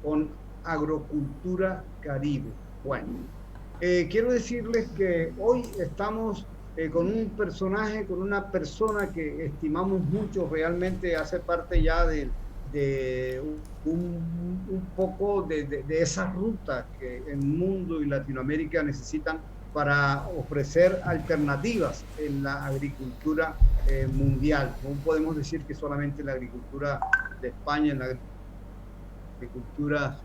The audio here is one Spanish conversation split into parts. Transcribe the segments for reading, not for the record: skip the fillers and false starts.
con Agrocultura Caribe. Bueno, quiero decirles que hoy estamos con un personaje, con una persona que estimamos mucho, realmente hace parte ya de un poco de esa ruta que el mundo y Latinoamérica necesitan para ofrecer alternativas en la agricultura mundial. No podemos decir que solamente la agricultura de España, en la agricultura,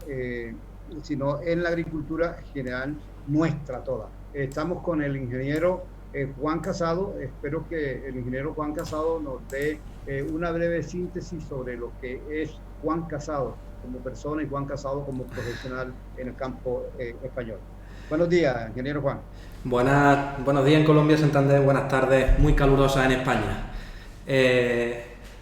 sino en la agricultura general nuestra toda. Estamos con el ingeniero Juan Casado. Espero que el ingeniero Juan Casado nos dé una breve síntesis sobre lo que es Juan Casado como persona y Juan Casado como profesional en el campo español. Buenos días, ingeniero Juan. Buenos días en Colombia, Santander, buenas tardes, muy calurosas en España.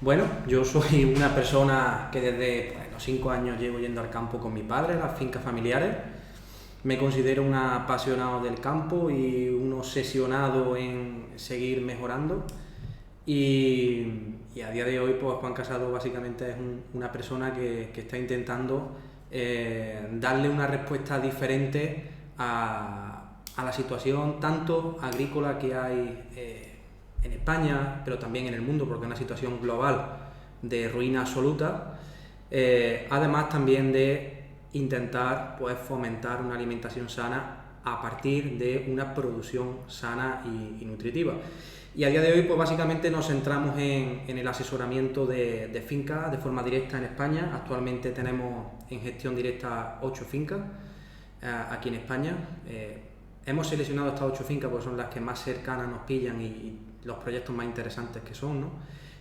Bueno, yo soy una persona que desde los 5 años llevo yendo al campo con mi padre, a las fincas familiares. Me considero un apasionado del campo y un obsesionado en seguir mejorando. Y a día de hoy, pues Juan Casado básicamente es una persona que está intentando darle una respuesta diferente a la situación tanto agrícola que hay en España, pero también en el mundo, porque es una situación global de ruina absoluta, además también de intentar pues, fomentar una alimentación sana a partir de una producción sana y nutritiva. Y a día de hoy pues básicamente nos centramos en el asesoramiento de fincas de forma directa en España. Actualmente tenemos en gestión directa 8 fincas aquí en España. Hemos seleccionado estas 8 fincas porque son las que más cercanas nos pillan y los proyectos más interesantes que son, ¿no?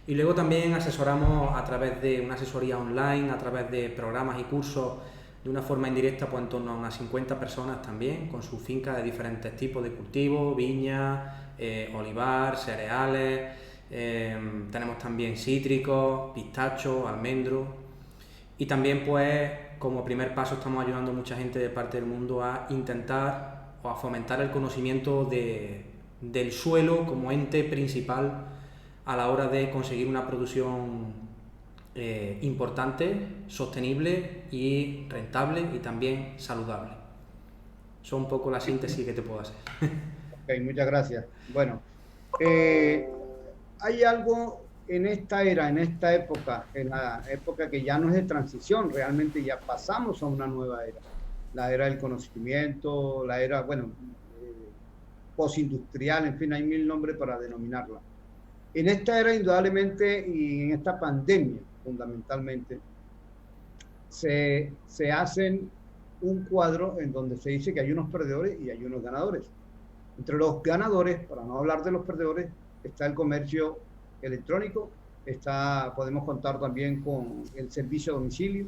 Y luego también asesoramos a través de una asesoría online, a través de programas y cursos de una forma indirecta, pues en torno a unas 50 personas también, con sus fincas de diferentes tipos de cultivos, viñas, olivar, cereales, tenemos también cítricos, pistachos, almendros, y también pues como primer paso estamos ayudando a mucha gente de parte del mundo a intentar o a fomentar el conocimiento del suelo como ente principal a la hora de conseguir una producción importante, sostenible y rentable y también saludable. Son un poco la síntesis que te puedo hacer. Ok, muchas gracias. Bueno, eh, hay algo en esta era, en esta época, en la época que ya no es de transición, realmente ya pasamos a una nueva era, la era del conocimiento, la era, bueno, postindustrial, en fin, hay mil nombres para denominarla. En esta era, indudablemente, y en esta pandemia, fundamentalmente, se hacen un cuadro en donde se dice que hay unos perdedores y hay unos ganadores. Entre los ganadores, para no hablar de los perdedores, está el comercio electrónico, podemos contar también con el servicio a domicilio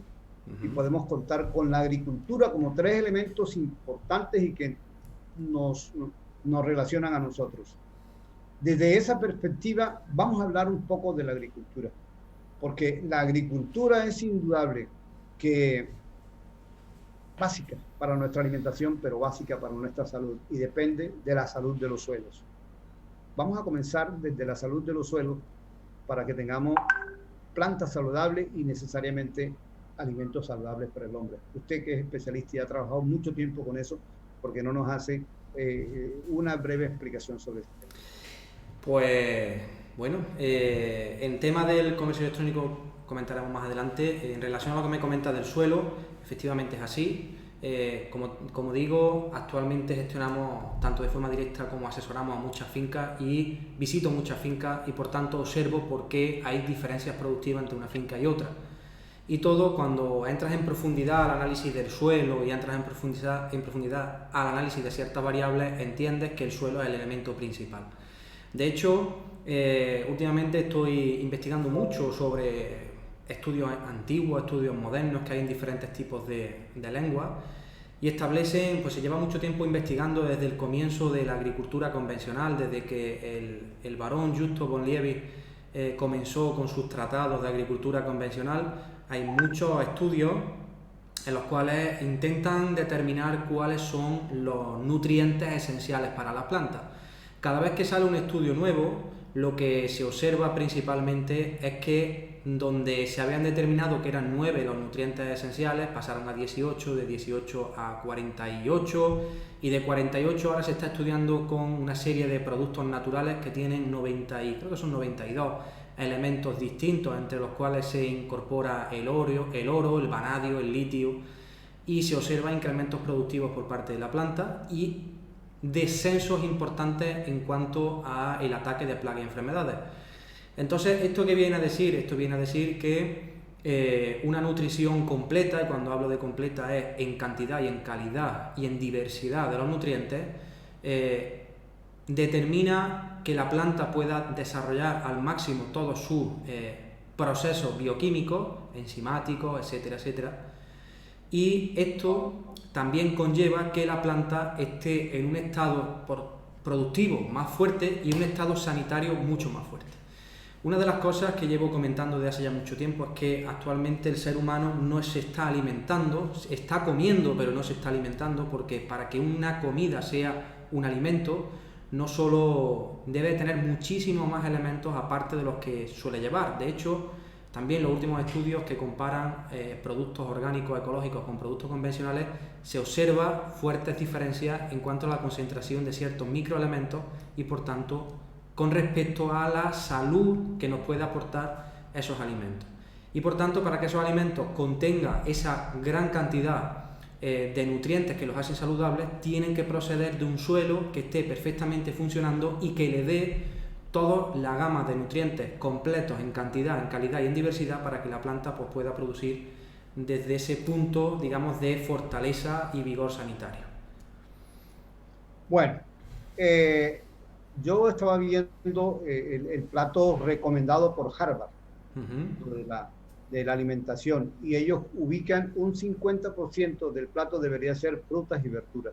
y podemos contar con la agricultura como 3 elementos importantes y que nos relacionan a nosotros. Desde esa perspectiva, vamos a hablar un poco de la agricultura, porque la agricultura es indudable que básica para nuestra alimentación, pero básica para nuestra salud y depende de la salud de los suelos. Vamos a comenzar desde la salud de los suelos para que tengamos plantas saludables y necesariamente alimentos saludables para el hombre. Usted que es especialista y ha trabajado mucho tiempo con eso, ¿por qué no nos hace una breve explicación sobre este tema? Pues bueno, en tema del comercio electrónico comentaremos más adelante. En relación a lo que me comenta del suelo, efectivamente es así. Como digo, actualmente gestionamos tanto de forma directa como asesoramos a muchas fincas y visito muchas fincas y por tanto observo por qué hay diferencias productivas entre una finca y otra. Y todo cuando entras en profundidad al análisis del suelo y entras en profundidad al análisis de ciertas variables, entiendes que el suelo es el elemento principal. De hecho, últimamente estoy investigando mucho sobre estudios antiguos, estudios modernos que hay en diferentes tipos de lenguas y establecen, pues se lleva mucho tiempo investigando desde el comienzo de la agricultura convencional, desde que el barón Justo von Liebig comenzó con sus tratados de agricultura convencional. Hay muchos estudios en los cuales intentan determinar cuáles son los nutrientes esenciales para las plantas. Cada vez que sale un estudio nuevo, lo que se observa principalmente es que donde se habían determinado que eran 9 los nutrientes esenciales, pasaron a 18, de 18 a 48, y de 48 ahora se está estudiando con una serie de productos naturales que tienen 90 y creo que son 92 elementos distintos, entre los cuales se incorpora el oro, el vanadio, el litio, y se observan incrementos productivos por parte de la planta y descensos importantes en cuanto al ataque de plagas y enfermedades. Entonces, ¿esto qué viene a decir? Esto viene a decir que una nutrición completa, y cuando hablo de completa es en cantidad y en calidad y en diversidad de los nutrientes, determina que la planta pueda desarrollar al máximo todos sus procesos bioquímicos, enzimáticos, etcétera, etcétera. Y esto también conlleva que la planta esté en un estado productivo más fuerte y un estado sanitario mucho más fuerte. Una de las cosas que llevo comentando desde hace ya mucho tiempo es que actualmente el ser humano no se está alimentando, está comiendo pero no se está alimentando, porque para que una comida sea un alimento no solo debe tener muchísimos más elementos aparte de los que suele llevar. De hecho, también los últimos estudios que comparan productos orgánicos ecológicos con productos convencionales, se observa fuertes diferencias en cuanto a la concentración de ciertos microelementos y por tanto con respecto a la salud que nos puede aportar esos alimentos. Y por tanto, para que esos alimentos contengan esa gran cantidad de nutrientes que los hacen saludables, tienen que proceder de un suelo que esté perfectamente funcionando y que le dé toda la gama de nutrientes completos en cantidad, en calidad y en diversidad para que la planta pues, pueda producir desde ese punto, digamos, de fortaleza y vigor sanitario. Bueno, yo estaba viendo el plato recomendado por Harvard de la alimentación, y ellos ubican un 50% del plato debería ser frutas y verduras,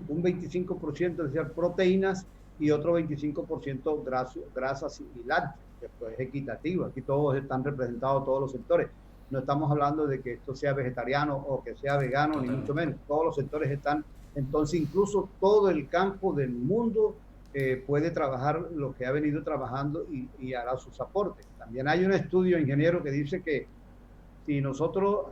un 25% debe ser proteínas y otro 25% grasas y lácteos, que pues es equitativo. Aquí todos están representados, todos los sectores. No estamos hablando de que esto sea vegetariano o que sea vegano, ni mucho menos. Todos los sectores están. Entonces, incluso todo el campo del mundo puede trabajar lo que ha venido trabajando y hará sus aportes. También hay un estudio, ingeniero, que dice que si nosotros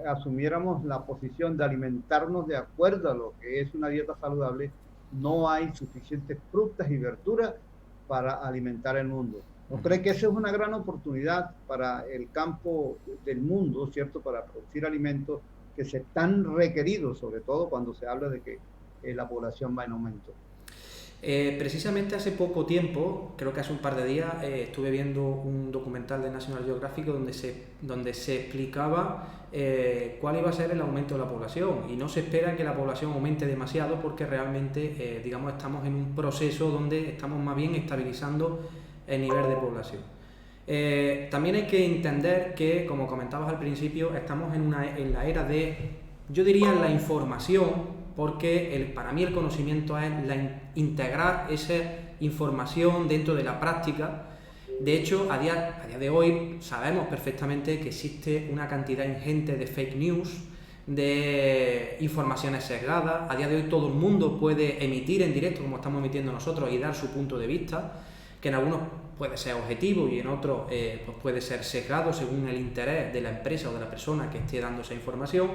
asumiéramos la posición de alimentarnos de acuerdo a lo que es una dieta saludable, no hay suficientes frutas y verduras para alimentar el mundo. ¿No cree que esa es una gran oportunidad para el campo del mundo, cierto, para producir alimentos que se están requeridos, sobre todo cuando se habla de que la población va en aumento? Precisamente hace poco tiempo, creo que hace un par de días, estuve viendo un documental de National Geographic donde se explicaba cuál iba a ser el aumento de la población, y no se espera que la población aumente demasiado porque realmente digamos, estamos en un proceso donde estamos más bien estabilizando el nivel de población. También hay que entender que, como comentabas al principio, estamos en la era de, yo diría, la información, porque para mí el conocimiento es integrar esa información dentro de la práctica. De hecho, a día de hoy sabemos perfectamente que existe una cantidad ingente de fake news, de informaciones sesgadas. A día de hoy todo el mundo puede emitir en directo, como estamos emitiendo nosotros, y dar su punto de vista, que en algunos puede ser objetivo y en otros pues puede ser sesgado según el interés de la empresa o de la persona que esté dando esa información.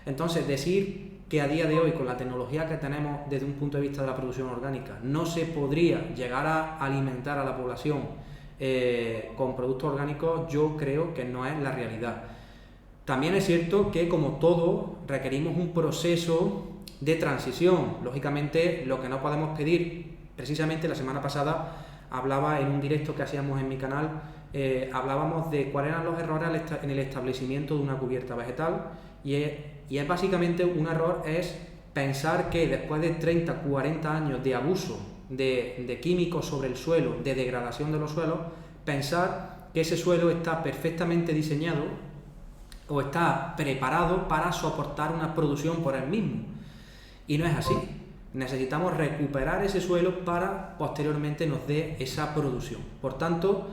Entonces, decir que a día de hoy, con la tecnología que tenemos desde un punto de vista de la producción orgánica, no se podría llegar a alimentar a la población con productos orgánicos, yo creo que no es la realidad. También es cierto que, como todo, requerimos un proceso de transición. Lógicamente, lo que no podemos pedir, precisamente la semana pasada hablaba en un directo que hacíamos en mi canal, hablábamos de cuáles eran los errores en el establecimiento de una cubierta vegetal, y es básicamente un error es pensar que después de 30, 40 años de abuso de químicos sobre el suelo, de degradación de los suelos, pensar que ese suelo está perfectamente diseñado o está preparado para soportar una producción por él mismo. Y no es así. Necesitamos recuperar ese suelo para posteriormente nos dé esa producción. Por tanto,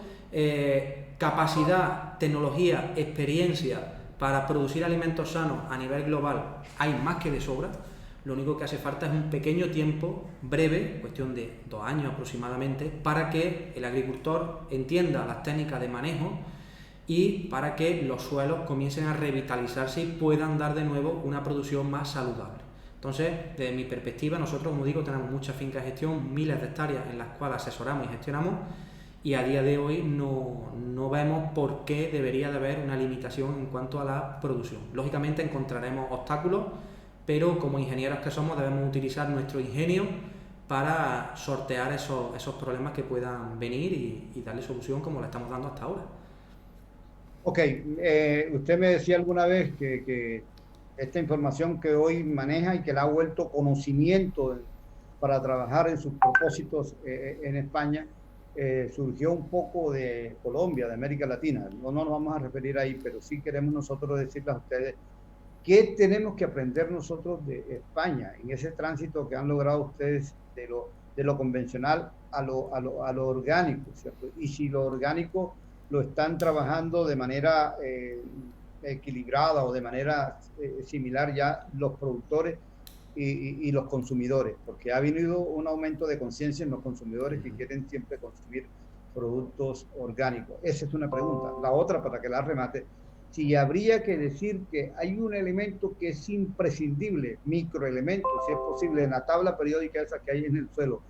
capacidad, tecnología, experiencia para producir alimentos sanos a nivel global hay más que de sobra. Lo único que hace falta es un pequeño tiempo, breve, cuestión de 2 años aproximadamente, para que el agricultor entienda las técnicas de manejo y para que los suelos comiencen a revitalizarse y puedan dar de nuevo una producción más saludable. Entonces, desde mi perspectiva, nosotros, como digo, tenemos muchas fincas de gestión, miles de hectáreas en las cuales asesoramos y gestionamos, y a día de hoy no vemos por qué debería de haber una limitación en cuanto a la producción. Lógicamente encontraremos obstáculos, pero como ingenieros que somos debemos utilizar nuestro ingenio para sortear esos problemas que puedan venir y darle solución como la estamos dando hasta ahora. Ok, usted me decía alguna vez que esta información que hoy maneja y que la ha vuelto conocimiento para trabajar en sus propósitos en España, surgió un poco de Colombia, de América Latina. No nos vamos a referir ahí, pero sí queremos nosotros decirles a ustedes qué tenemos que aprender nosotros de España en ese tránsito que han logrado ustedes de lo convencional a lo orgánico, ¿cierto? Y si lo orgánico lo están trabajando de manera equilibrada o de manera similar ya los productores y los consumidores, porque ha venido un aumento de conciencia en los consumidores que quieren siempre consumir productos orgánicos. Esa es una pregunta. La otra, para que la remate, si habría que decir que hay un elemento que es imprescindible, microelemento, si es posible, en la tabla periódica esa que hay en el suelo,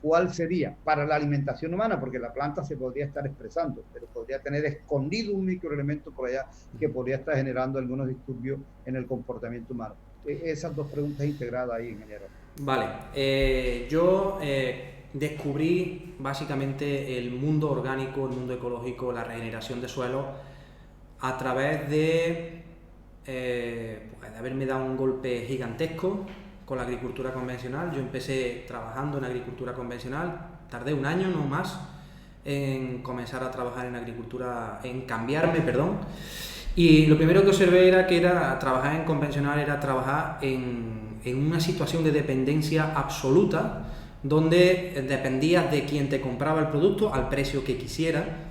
¿cuál sería? Para la alimentación humana, porque la planta se podría estar expresando, pero podría tener escondido un microelemento por allá que podría estar generando algunos disturbios en el comportamiento humano. Esas dos preguntas integradas ahí, ingeniero. Vale, yo descubrí básicamente el mundo orgánico, el mundo ecológico, la regeneración de suelos a través de haberme dado un golpe gigantesco con la agricultura convencional. Yo empecé trabajando en agricultura convencional, tardé un año, no más, en comenzar a trabajar en agricultura, en cambiarme, perdón. Y lo primero que observé era que trabajar en convencional era trabajar en una situación de dependencia absoluta, donde dependías de quien te compraba el producto al precio que quisiera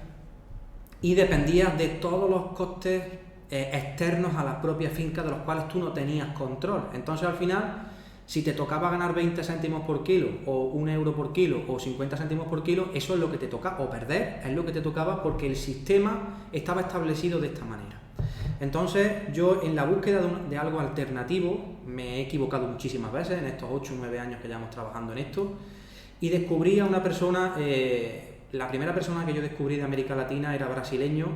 y dependías de todos los costes externos a la propia finca de los cuales tú no tenías control. Entonces, al final, si te tocaba ganar 20 céntimos por kilo o 1 euro por kilo o 50 céntimos por kilo, eso es lo que te tocaba, o perder es lo que te tocaba, porque el sistema estaba establecido de esta manera. Entonces, yo en la búsqueda de algo alternativo me he equivocado muchísimas veces en estos 8 o 9 años que llevamos trabajando en esto, y descubrí a una persona, la primera persona que yo descubrí de América Latina era brasileño,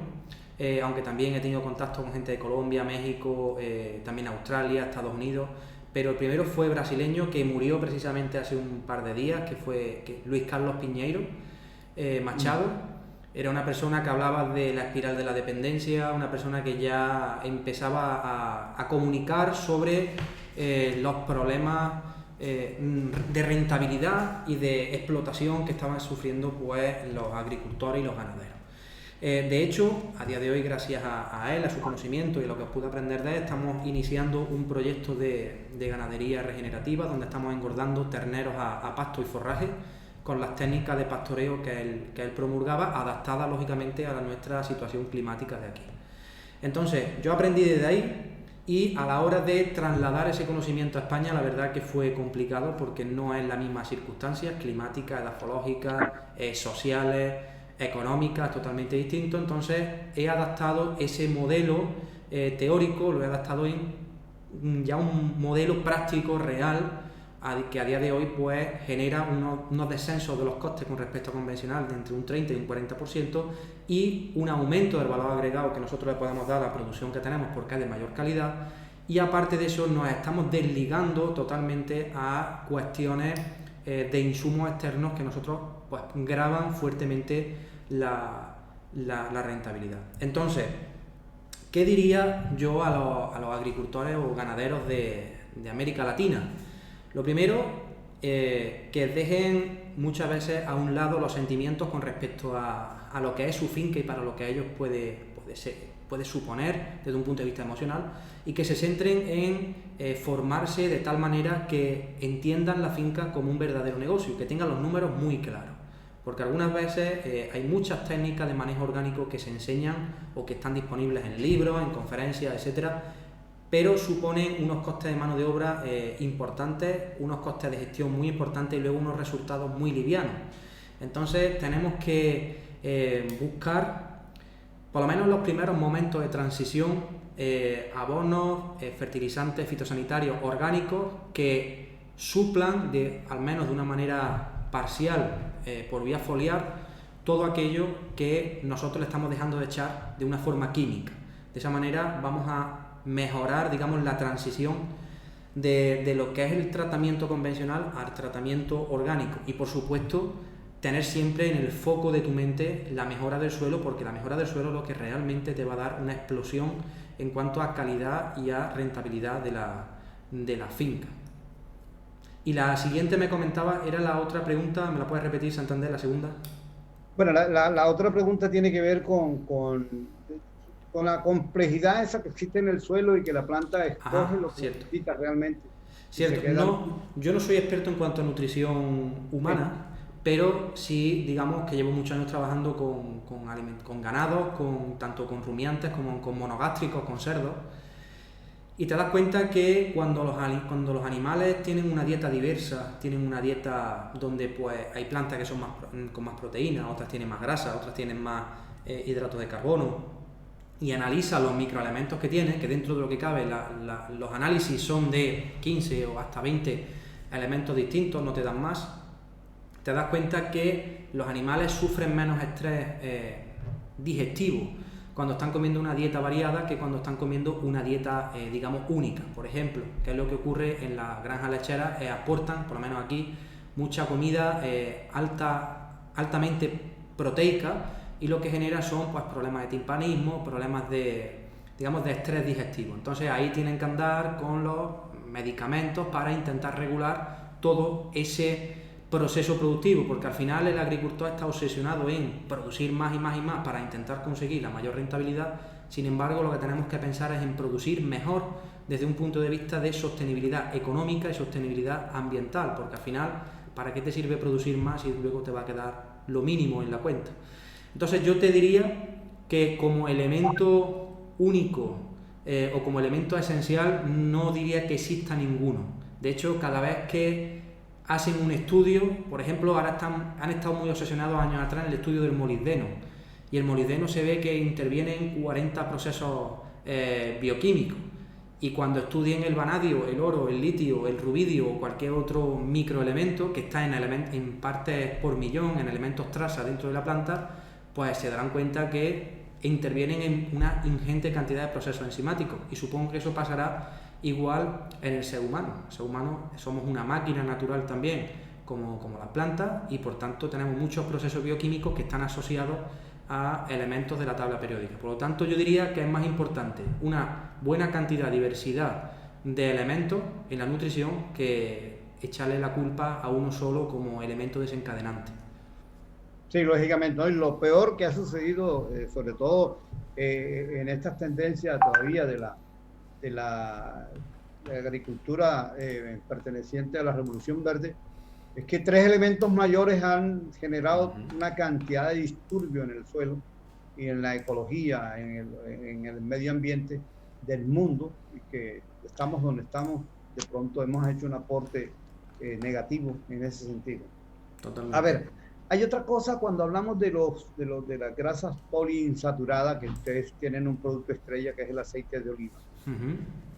aunque también he tenido contacto con gente de Colombia, México, también Australia, Estados Unidos, pero el primero fue brasileño, que murió precisamente hace un par de días, que fue Luis Carlos Piñeiro Machado. Era una persona que hablaba de la espiral de la dependencia, una persona que ya empezaba a comunicar sobre los problemas de rentabilidad y de explotación que estaban sufriendo pues los agricultores y los ganaderos. De hecho, a día de hoy, gracias a él, a su conocimiento y lo que pude aprender de él, estamos iniciando un proyecto de ganadería regenerativa donde estamos engordando terneros a pasto y forraje con las técnicas de pastoreo que él promulgaba, adaptadas lógicamente a nuestra situación climática de aquí. Entonces, yo aprendí desde ahí, y a la hora de trasladar ese conocimiento a España, la verdad que fue complicado, porque no es la misma circunstancias climáticas, edafológicas, sociales, económicas, totalmente distinto. Entonces he adaptado ese modelo teórico, lo he adaptado en ya un modelo práctico, real, que a día de hoy pues genera unos descensos de los costes con respecto a convencional de entre un 30 y un 40%, y un aumento del valor agregado que nosotros le podemos dar a la producción que tenemos porque es de mayor calidad. Y aparte de eso, nos estamos desligando totalmente a cuestiones de insumos externos que nosotros pues gravan fuertemente la rentabilidad. Entonces, ¿qué diría yo a los agricultores o ganaderos de América Latina? Lo primero, que dejen muchas veces a un lado los sentimientos con respecto a lo que es su finca y para lo que a ellos puede suponer desde un punto de vista emocional, y que se centren en formarse de tal manera que entiendan la finca como un verdadero negocio y que tengan los números muy claros. Porque algunas veces hay muchas técnicas de manejo orgánico que se enseñan o que están disponibles en libros, en conferencias, etcétera, pero suponen unos costes de mano de obra importantes, unos costes de gestión muy importantes y luego unos resultados muy livianos. Entonces tenemos que buscar por lo menos en los primeros momentos de transición, abonos, fertilizantes fitosanitarios orgánicos que suplan, al menos de una manera parcial, por vía foliar, todo aquello que nosotros le estamos dejando de echar de una forma química. De esa manera vamos a mejorar, digamos, la transición de lo que es el tratamiento convencional al tratamiento orgánico, y por supuesto tener siempre en el foco de tu mente la mejora del suelo, porque la mejora del suelo es lo que realmente te va a dar una explosión en cuanto a calidad y a rentabilidad de la finca. Y la siguiente me comentaba, era la otra pregunta, ¿me la puedes repetir, Santander, la segunda? Bueno, la otra pregunta tiene que ver con la complejidad esa que existe en el suelo y que la planta escoge lo que necesita realmente. Cierto, yo no soy experto en cuanto a nutrición humana, pero sí, digamos que llevo muchos años trabajando con ganados, tanto con rumiantes como con monogástricos, con cerdos, y te das cuenta que cuando los animales tienen una dieta diversa, tienen una dieta donde pues hay plantas que son con más proteínas, otras tienen más grasa, otras tienen más hidratos de carbono, y analiza los microelementos que tiene, que dentro de lo que cabe los análisis son de 15 o hasta 20 elementos distintos, no te dan más, te das cuenta que los animales sufren menos estrés digestivo cuando están comiendo una dieta variada que cuando están comiendo una dieta, digamos, única. Por ejemplo, que es lo que ocurre en las granjas lecheras, aportan, por lo menos aquí, mucha comida altamente proteica, y lo que genera son pues problemas de timpanismo, problemas de estrés digestivo. Entonces ahí tienen que andar con los medicamentos para intentar regular todo ese proceso productivo, porque al final el agricultor está obsesionado en producir más y más y más para intentar conseguir la mayor rentabilidad. Sin embargo, lo que tenemos que pensar es en producir mejor desde un punto de vista de sostenibilidad económica y sostenibilidad ambiental, porque al final, ¿para qué te sirve producir más si luego te va a quedar lo mínimo en la cuenta? Entonces yo te diría que como elemento único o como elemento esencial no diría que exista ninguno. De hecho, cada vez que hacen un estudio, por ejemplo, ahora han estado muy obsesionados años atrás en el estudio del molibdeno, y el molibdeno se ve que interviene en 40 procesos bioquímicos, y cuando estudien el vanadio, el oro, el litio, el rubidio o cualquier otro microelemento que está en partes por millón, en elementos traza dentro de la planta, pues se darán cuenta que intervienen en una ingente cantidad de procesos enzimáticos, y supongo que eso pasará igual en el ser humano. El ser humano somos una máquina natural también, como las plantas, y por tanto tenemos muchos procesos bioquímicos que están asociados a elementos de la tabla periódica. Por lo tanto, yo diría que es más importante una buena cantidad, diversidad de elementos en la nutrición que echarle la culpa a uno solo como elemento desencadenante. Sí, lógicamente, ¿no? Y lo peor que ha sucedido, sobre todo en estas tendencias todavía de la agricultura perteneciente a la Revolución Verde, es que tres elementos mayores han generado una cantidad de disturbio en el suelo y en la ecología, en el medio ambiente del mundo, y que estamos donde estamos, de pronto hemos hecho un aporte negativo en ese sentido. Totalmente. A ver, hay otra cosa cuando hablamos de las grasas poliinsaturadas, que ustedes tienen un producto estrella que es el aceite de oliva.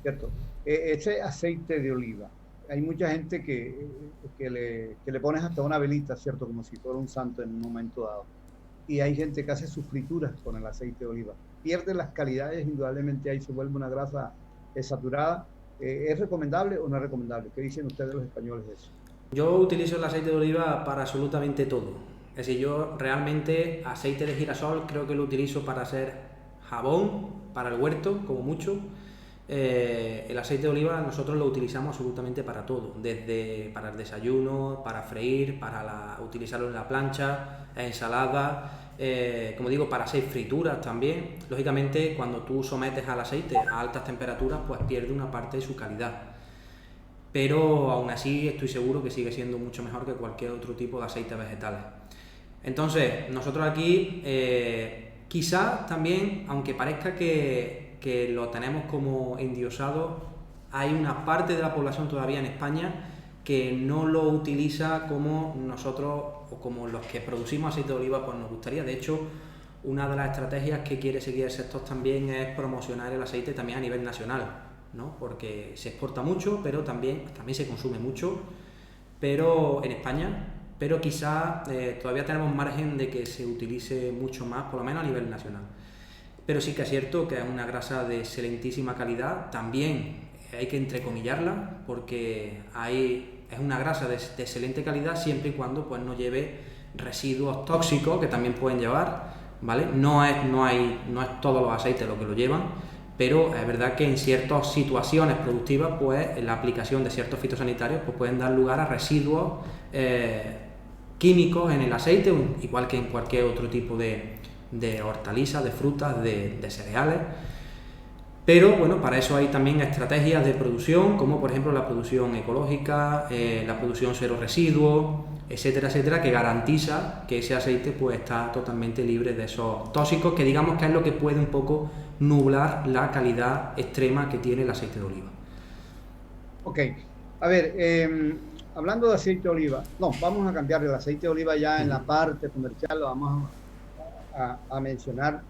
¿Cierto? Ese aceite de oliva, hay mucha gente que le pones hasta una velita, ¿cierto? Como si fuera un santo en un momento dado. Y hay gente que hace sus frituras con el aceite de oliva. Pierde las calidades, indudablemente ahí se vuelve una grasa saturada. ¿Es recomendable o no es recomendable? ¿Qué dicen ustedes los españoles de eso? Yo utilizo el aceite de oliva para absolutamente todo. Es decir, yo realmente aceite de girasol creo que lo utilizo para hacer jabón, para el huerto, como mucho. El aceite de oliva nosotros lo utilizamos absolutamente para todo, desde para el desayuno, para freír, para utilizarlo en la plancha, ensalada, como digo, para hacer frituras también. Lógicamente, cuando tú sometes al aceite a altas temperaturas, pues pierde una parte de su calidad. Pero aún así estoy seguro que sigue siendo mucho mejor que cualquier otro tipo de aceites vegetales. Entonces, nosotros aquí, quizás también, aunque parezca que lo tenemos como endiosado, hay una parte de la población todavía en España que no lo utiliza como nosotros o como los que producimos aceite de oliva pues nos gustaría. De hecho, una de las estrategias que quiere seguir el sector también es promocionar el aceite también a nivel nacional, ¿no? Porque se exporta mucho, pero también se consume mucho, pero en España, pero quizás todavía tenemos margen de que se utilice mucho más, por lo menos a nivel nacional. Pero sí que es cierto que es una grasa de excelentísima calidad, también hay que entrecomillarla, porque es una grasa de excelente calidad siempre y cuando pues no lleve residuos tóxicos que también pueden llevar, ¿vale? No es todos los aceites los que lo llevan, pero es verdad que en ciertas situaciones productivas pues la aplicación de ciertos fitosanitarios pues pueden dar lugar a residuos químicos en el aceite, igual que en cualquier otro tipo de hortalizas, de frutas, de cereales. Pero bueno, para eso hay también estrategias de producción, como por ejemplo la producción ecológica, la producción cero residuos, etcétera, etcétera, que garantiza que ese aceite pues está totalmente libre de esos tóxicos, que digamos que es lo que puede un poco nublar la calidad extrema que tiene el aceite de oliva. Ok, a ver, hablando de aceite de oliva, no, vamos a cambiar el aceite de oliva ya en la parte comercial, lo vamos a mencionar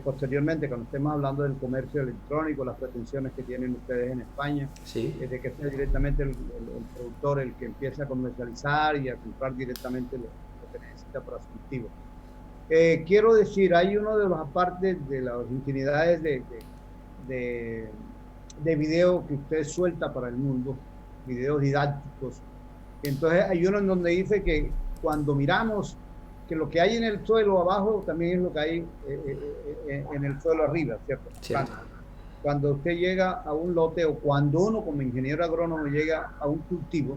posteriormente cuando estemos hablando del comercio electrónico, las pretensiones que tienen ustedes en España, sí, de que sea directamente el productor el que empiece a comercializar y a comprar directamente lo que necesita para su cultivo. Quiero decir, hay uno de los aparte de las infinidades de videos que usted suelta para el mundo, videos didácticos. Entonces hay uno en donde dice que cuando miramos que lo que hay en el suelo abajo también es lo que hay en el suelo arriba, ¿cierto? cierto. Cuando usted llega a un lote o cuando uno como ingeniero agrónomo llega a un cultivo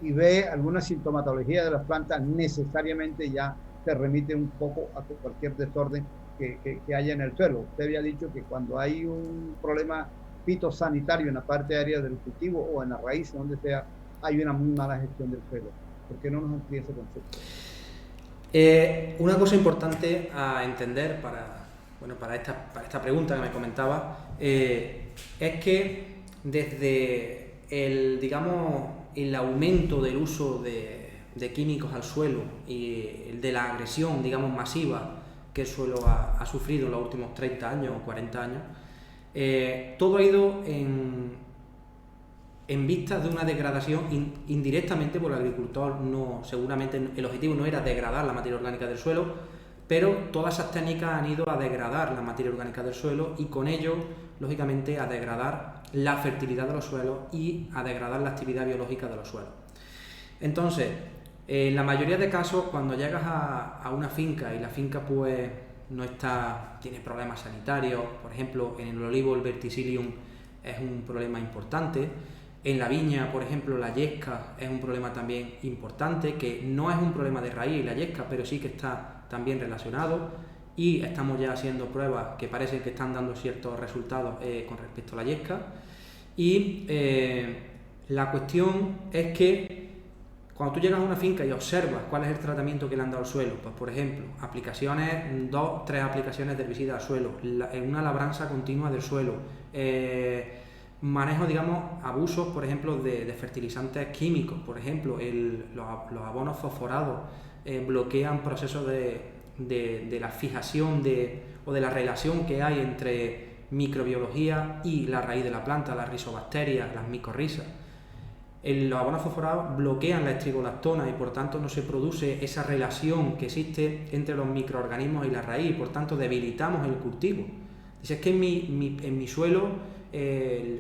y ve alguna sintomatología de las plantas, necesariamente ya se remite un poco a cualquier desorden que haya en el suelo. Usted había dicho que cuando hay un problema fitosanitario en la parte aérea del cultivo o en la raíz, donde sea, hay una muy mala gestión del suelo. ¿Por qué no nos amplía ese concepto? Una cosa importante a entender para esta pregunta que me comentaba es que desde el aumento del uso de químicos al suelo y de la agresión, digamos, masiva que el suelo ha sufrido en los últimos 30 años o 40 años, todo ha ido en vistas de una degradación indirectamente por el agricultor. Seguramente el objetivo no era degradar la materia orgánica del suelo, pero todas esas técnicas han ido a degradar la materia orgánica del suelo y con ello, lógicamente, a degradar la fertilidad de los suelos y a degradar la actividad biológica de los suelos. Entonces, en la mayoría de casos, cuando llegas a una finca y la finca pues tiene problemas sanitarios, por ejemplo, en el olivo el verticillium es un problema importante. En la viña, por ejemplo, la yesca es un problema también importante, que no es un problema de raíz la yesca, pero sí que está también relacionado y estamos ya haciendo pruebas que parece que están dando ciertos resultados con respecto a la yesca. Y la cuestión es que cuando tú llegas a una finca y observas cuál es el tratamiento que le han dado al suelo, pues por ejemplo, 3 aplicaciones de herbicida al suelo, una labranza continua del suelo, manejo, digamos, abusos, por ejemplo, de fertilizantes químicos, por ejemplo, los abonos fosforados bloquean procesos de la fijación o de la relación que hay entre microbiología y la raíz de la planta, las rizobacterias, las micorrizas. Los abonos fosforados bloquean la estrigolactona y por tanto no se produce esa relación que existe entre los microorganismos y la raíz y por tanto debilitamos el cultivo. Dice, es que en mi suelo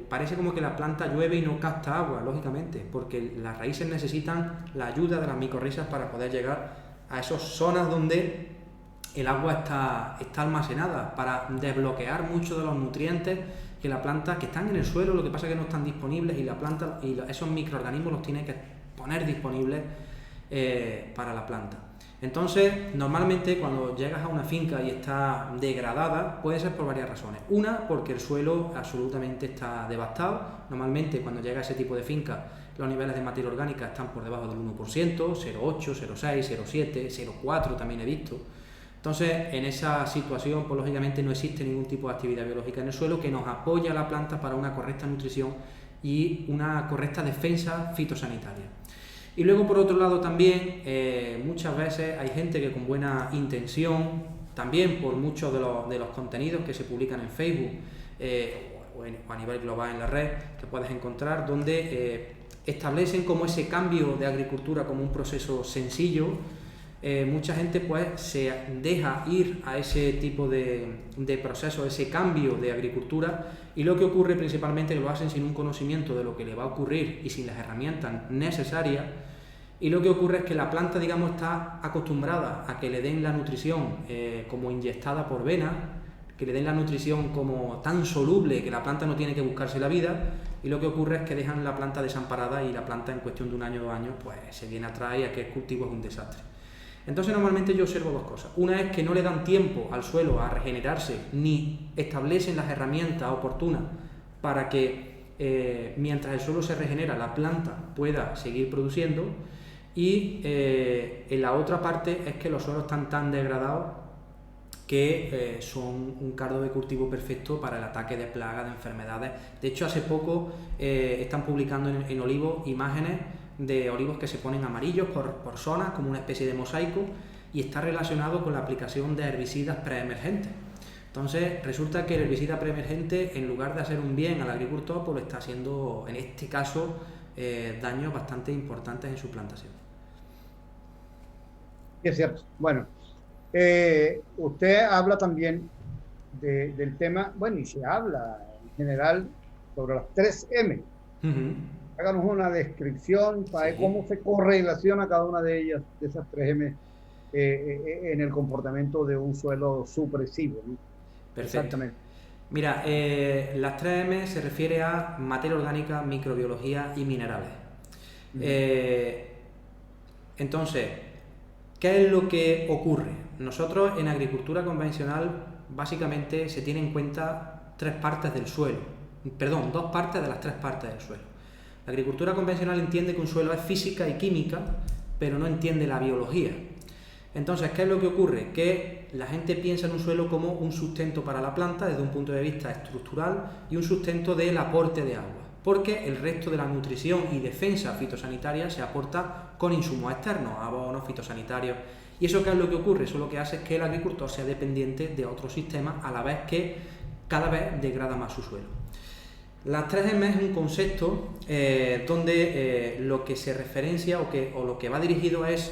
parece como que la planta llueve y no capta agua, lógicamente, porque las raíces necesitan la ayuda de las micorrizas para poder llegar a esas zonas donde el agua está almacenada, para desbloquear muchos de los nutrientes que la planta, que están en el suelo, lo que pasa es que no están disponibles y la planta y esos microorganismos los tiene que poner disponibles para la planta. Entonces, normalmente cuando llegas a una finca y está degradada, puede ser por varias razones. Una, porque el suelo absolutamente está devastado. Normalmente cuando llega a ese tipo de finca, los niveles de materia orgánica están por debajo del 1%, 0,8, 0,6, 0,7, 0,4 también he visto. Entonces, en esa situación, pues lógicamente no existe ningún tipo de actividad biológica en el suelo que nos apoye a la planta para una correcta nutrición y una correcta defensa fitosanitaria. Y luego, por otro lado, también muchas veces hay gente que con buena intención también por muchos de los contenidos que se publican en Facebook o a nivel global en la red que puedes encontrar, donde establecen como ese cambio de agricultura como un proceso sencillo. Mucha gente pues se deja ir a ese tipo de proceso, ese cambio de agricultura, y lo que ocurre principalmente es que lo hacen sin un conocimiento de lo que le va a ocurrir y sin las herramientas necesarias, y lo que ocurre es que la planta, digamos, está acostumbrada a que le den la nutrición como inyectada por vena, que le den la nutrición como tan soluble que la planta no tiene que buscarse la vida, y lo que ocurre es que dejan la planta desamparada y la planta en cuestión de 1 año o 2 años pues se viene atrás y aquel cultivo es un desastre. Entonces normalmente yo observo 2 cosas. Una es que no le dan tiempo al suelo a regenerarse ni establecen las herramientas oportunas para que mientras el suelo se regenera la planta pueda seguir produciendo, y en la otra parte es que los suelos están tan degradados que son un caldo de cultivo perfecto para el ataque de plagas, de enfermedades. De hecho, hace poco están publicando en olivos imágenes de olivos que se ponen amarillos por zonas, como una especie de mosaico, y está relacionado con la aplicación de herbicidas preemergentes. Entonces, resulta que el herbicida preemergente, en lugar de hacer un bien al agricultor, pues lo está haciendo, en este caso, daños bastante importantes en su plantación. Es cierto. Bueno, usted habla también del tema, bueno, y se habla en general sobre las 3M. Háganos una descripción para ver cómo se correlaciona cada una de ellas, de esas 3M, en el comportamiento de un suelo supresivo, ¿no? Perfecto. Exactamente. Mira, las 3M se refiere a materia orgánica, microbiología y minerales. Entonces, ¿qué es lo que ocurre? Nosotros en agricultura convencional básicamente se tiene en cuenta 3 partes del suelo, perdón, 2 partes de las 3 partes del suelo. La agricultura convencional entiende que un suelo es física y química, pero no entiende la biología. Entonces, ¿qué es lo que ocurre? Que la gente piensa en un suelo como un sustento para la planta desde un punto de vista estructural y un sustento del aporte de agua, porque el resto de la nutrición y defensa fitosanitaria se aporta con insumos externos, abonos, fitosanitarios. ¿Y eso qué es lo que ocurre? Eso lo que hace es que el agricultor sea dependiente de otros sistemas, a la vez que cada vez degrada más su suelo. Las 3M es un concepto donde lo que se referencia o lo que va dirigido es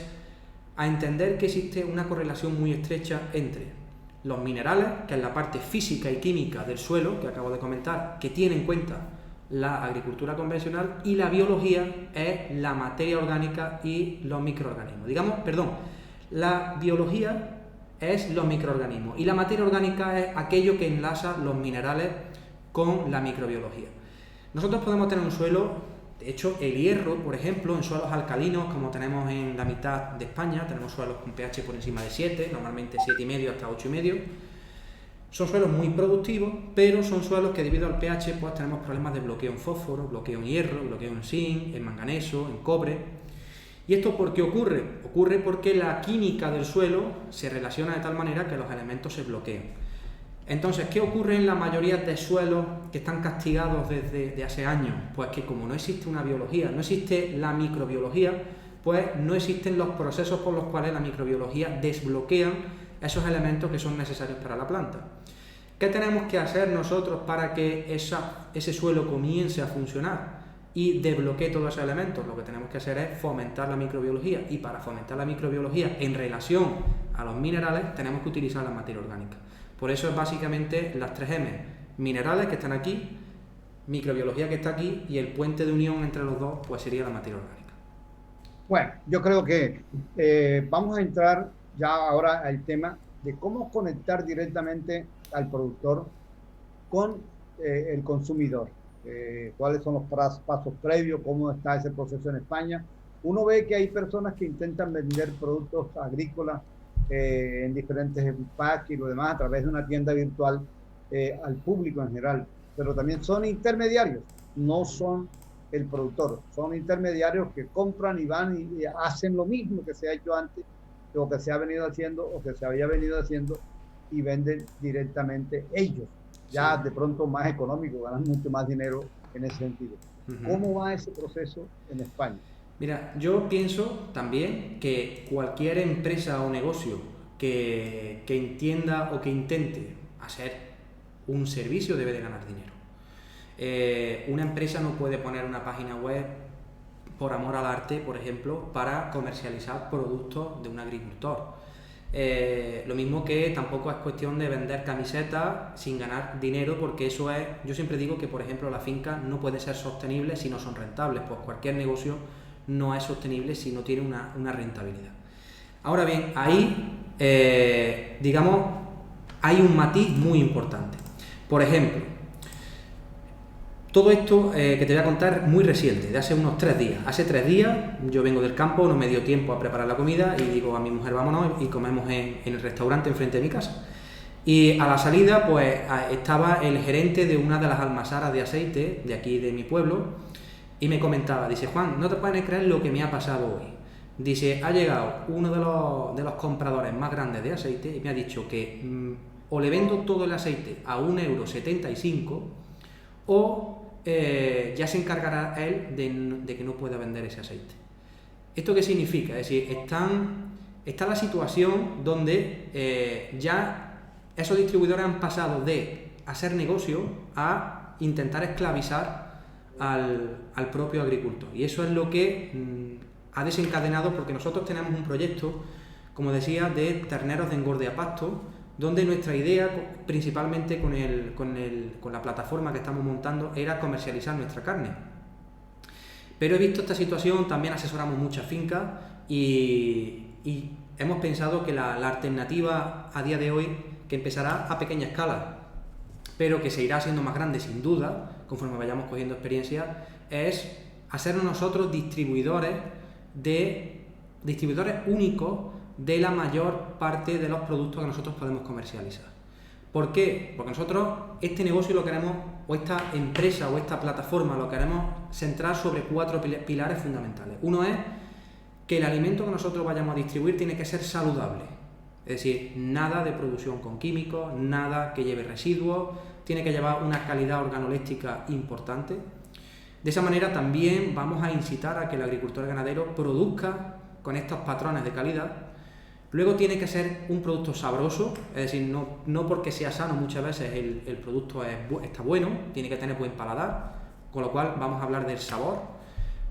a entender que existe una correlación muy estrecha entre los minerales, que es la parte física y química del suelo, que acabo de comentar, que tiene en cuenta la agricultura convencional, y la biología es la materia orgánica y los microorganismos. La biología es los microorganismos y la materia orgánica es aquello que enlaza los minerales con la microbiología. Nosotros podemos tener un suelo, de hecho el hierro, por ejemplo, en suelos alcalinos como tenemos en la mitad de España, tenemos suelos con pH por encima de 7, normalmente 7,5 hasta 8,5. Son suelos muy productivos, pero son suelos que debido al pH pues tenemos problemas de bloqueo en fósforo, bloqueo en hierro, bloqueo en zinc, en manganeso, en cobre. ¿Y esto por qué ocurre? Ocurre porque la química del suelo se relaciona de tal manera que los elementos se bloquean. Entonces, ¿qué ocurre en la mayoría de suelos que están castigados desde hace años? Pues que como no existe una biología, no existe la microbiología, pues no existen los procesos por los cuales la microbiología desbloquean esos elementos que son necesarios para la planta. ¿Qué tenemos que hacer nosotros para que ese suelo comience a funcionar y desbloquee todos esos elementos? Lo que tenemos que hacer es fomentar la microbiología, y para fomentar la microbiología en relación a los minerales tenemos que utilizar la materia orgánica. Por eso es básicamente las 3M, minerales que están aquí, microbiología que está aquí, y el puente de unión entre los dos pues sería la materia orgánica. Bueno, yo creo que vamos a entrar ya ahora al tema de cómo conectar directamente al productor con el consumidor. Cuáles son los pasos previos, cómo está ese proceso en España. Uno ve que hay personas que intentan vender productos agrícolas en diferentes empaques y lo demás a través de una tienda virtual al público en general, pero también son intermediarios, no son el productor, son intermediarios que compran y van y hacen lo mismo que se ha hecho antes, o que se ha venido haciendo, o que se había venido haciendo, y venden directamente ellos, ya de pronto más económico, ganan mucho más dinero en ese sentido. ¿Cómo va ese proceso en España? Mira, yo pienso también que cualquier empresa o negocio que entienda o que intente hacer un servicio debe de ganar dinero. Una empresa no puede poner una página web por amor al arte, por ejemplo, para comercializar productos de un agricultor. Lo mismo que tampoco es cuestión de vender camisetas sin ganar dinero, porque eso es, yo siempre digo que, por ejemplo, la finca no puede ser sostenible si no son rentables, pues cualquier negocio no es sostenible si no tiene una rentabilidad. Ahora bien, ahí, digamos, hay un matiz muy importante. Por ejemplo, todo esto que te voy a contar es muy reciente, de hace unos 3 días. Hace 3 días yo vengo del campo, no me dio tiempo a preparar la comida y digo a mi mujer vámonos y comemos en el restaurante enfrente de mi casa. Y a la salida pues estaba el gerente de una de las almazaras de aceite de aquí de mi pueblo y me comentaba, dice: Juan, no te puedes creer lo que me ha pasado hoy. Dice, ha llegado uno de los compradores más grandes de aceite y me ha dicho que o le vendo todo el aceite a 1,75 € o ya se encargará él de que no pueda vender ese aceite. ¿Esto qué significa? Es decir, está la situación donde ya esos distribuidores han pasado de hacer negocio a intentar esclavizar al propio agricultor. Y eso es lo que ha desencadenado, porque nosotros tenemos un proyecto, como decía, de terneros de engorde a pasto, donde nuestra idea, principalmente con la plataforma que estamos montando, era comercializar nuestra carne. Pero he visto esta situación, también asesoramos muchas fincas y hemos pensado que la alternativa a día de hoy, que empezará a pequeña escala, pero que se irá haciendo más grande sin duda, conforme vayamos cogiendo experiencia, es hacernos nosotros distribuidores únicos de la mayor parte de los productos que nosotros podemos comercializar. ¿Por qué? Porque nosotros este negocio lo queremos, o esta empresa o esta plataforma lo queremos centrar sobre 4 pilares fundamentales. Uno es que el alimento que nosotros vayamos a distribuir tiene que ser saludable, es decir, nada de producción con químicos, nada que lleve residuos, tiene que llevar una calidad organoléptica importante. De esa manera también vamos a incitar a que el agricultor ganadero produzca con estos patrones de calidad. Luego tiene que ser un producto sabroso, es decir, no porque sea sano muchas veces el producto está bueno, tiene que tener buen paladar, con lo cual vamos a hablar del sabor.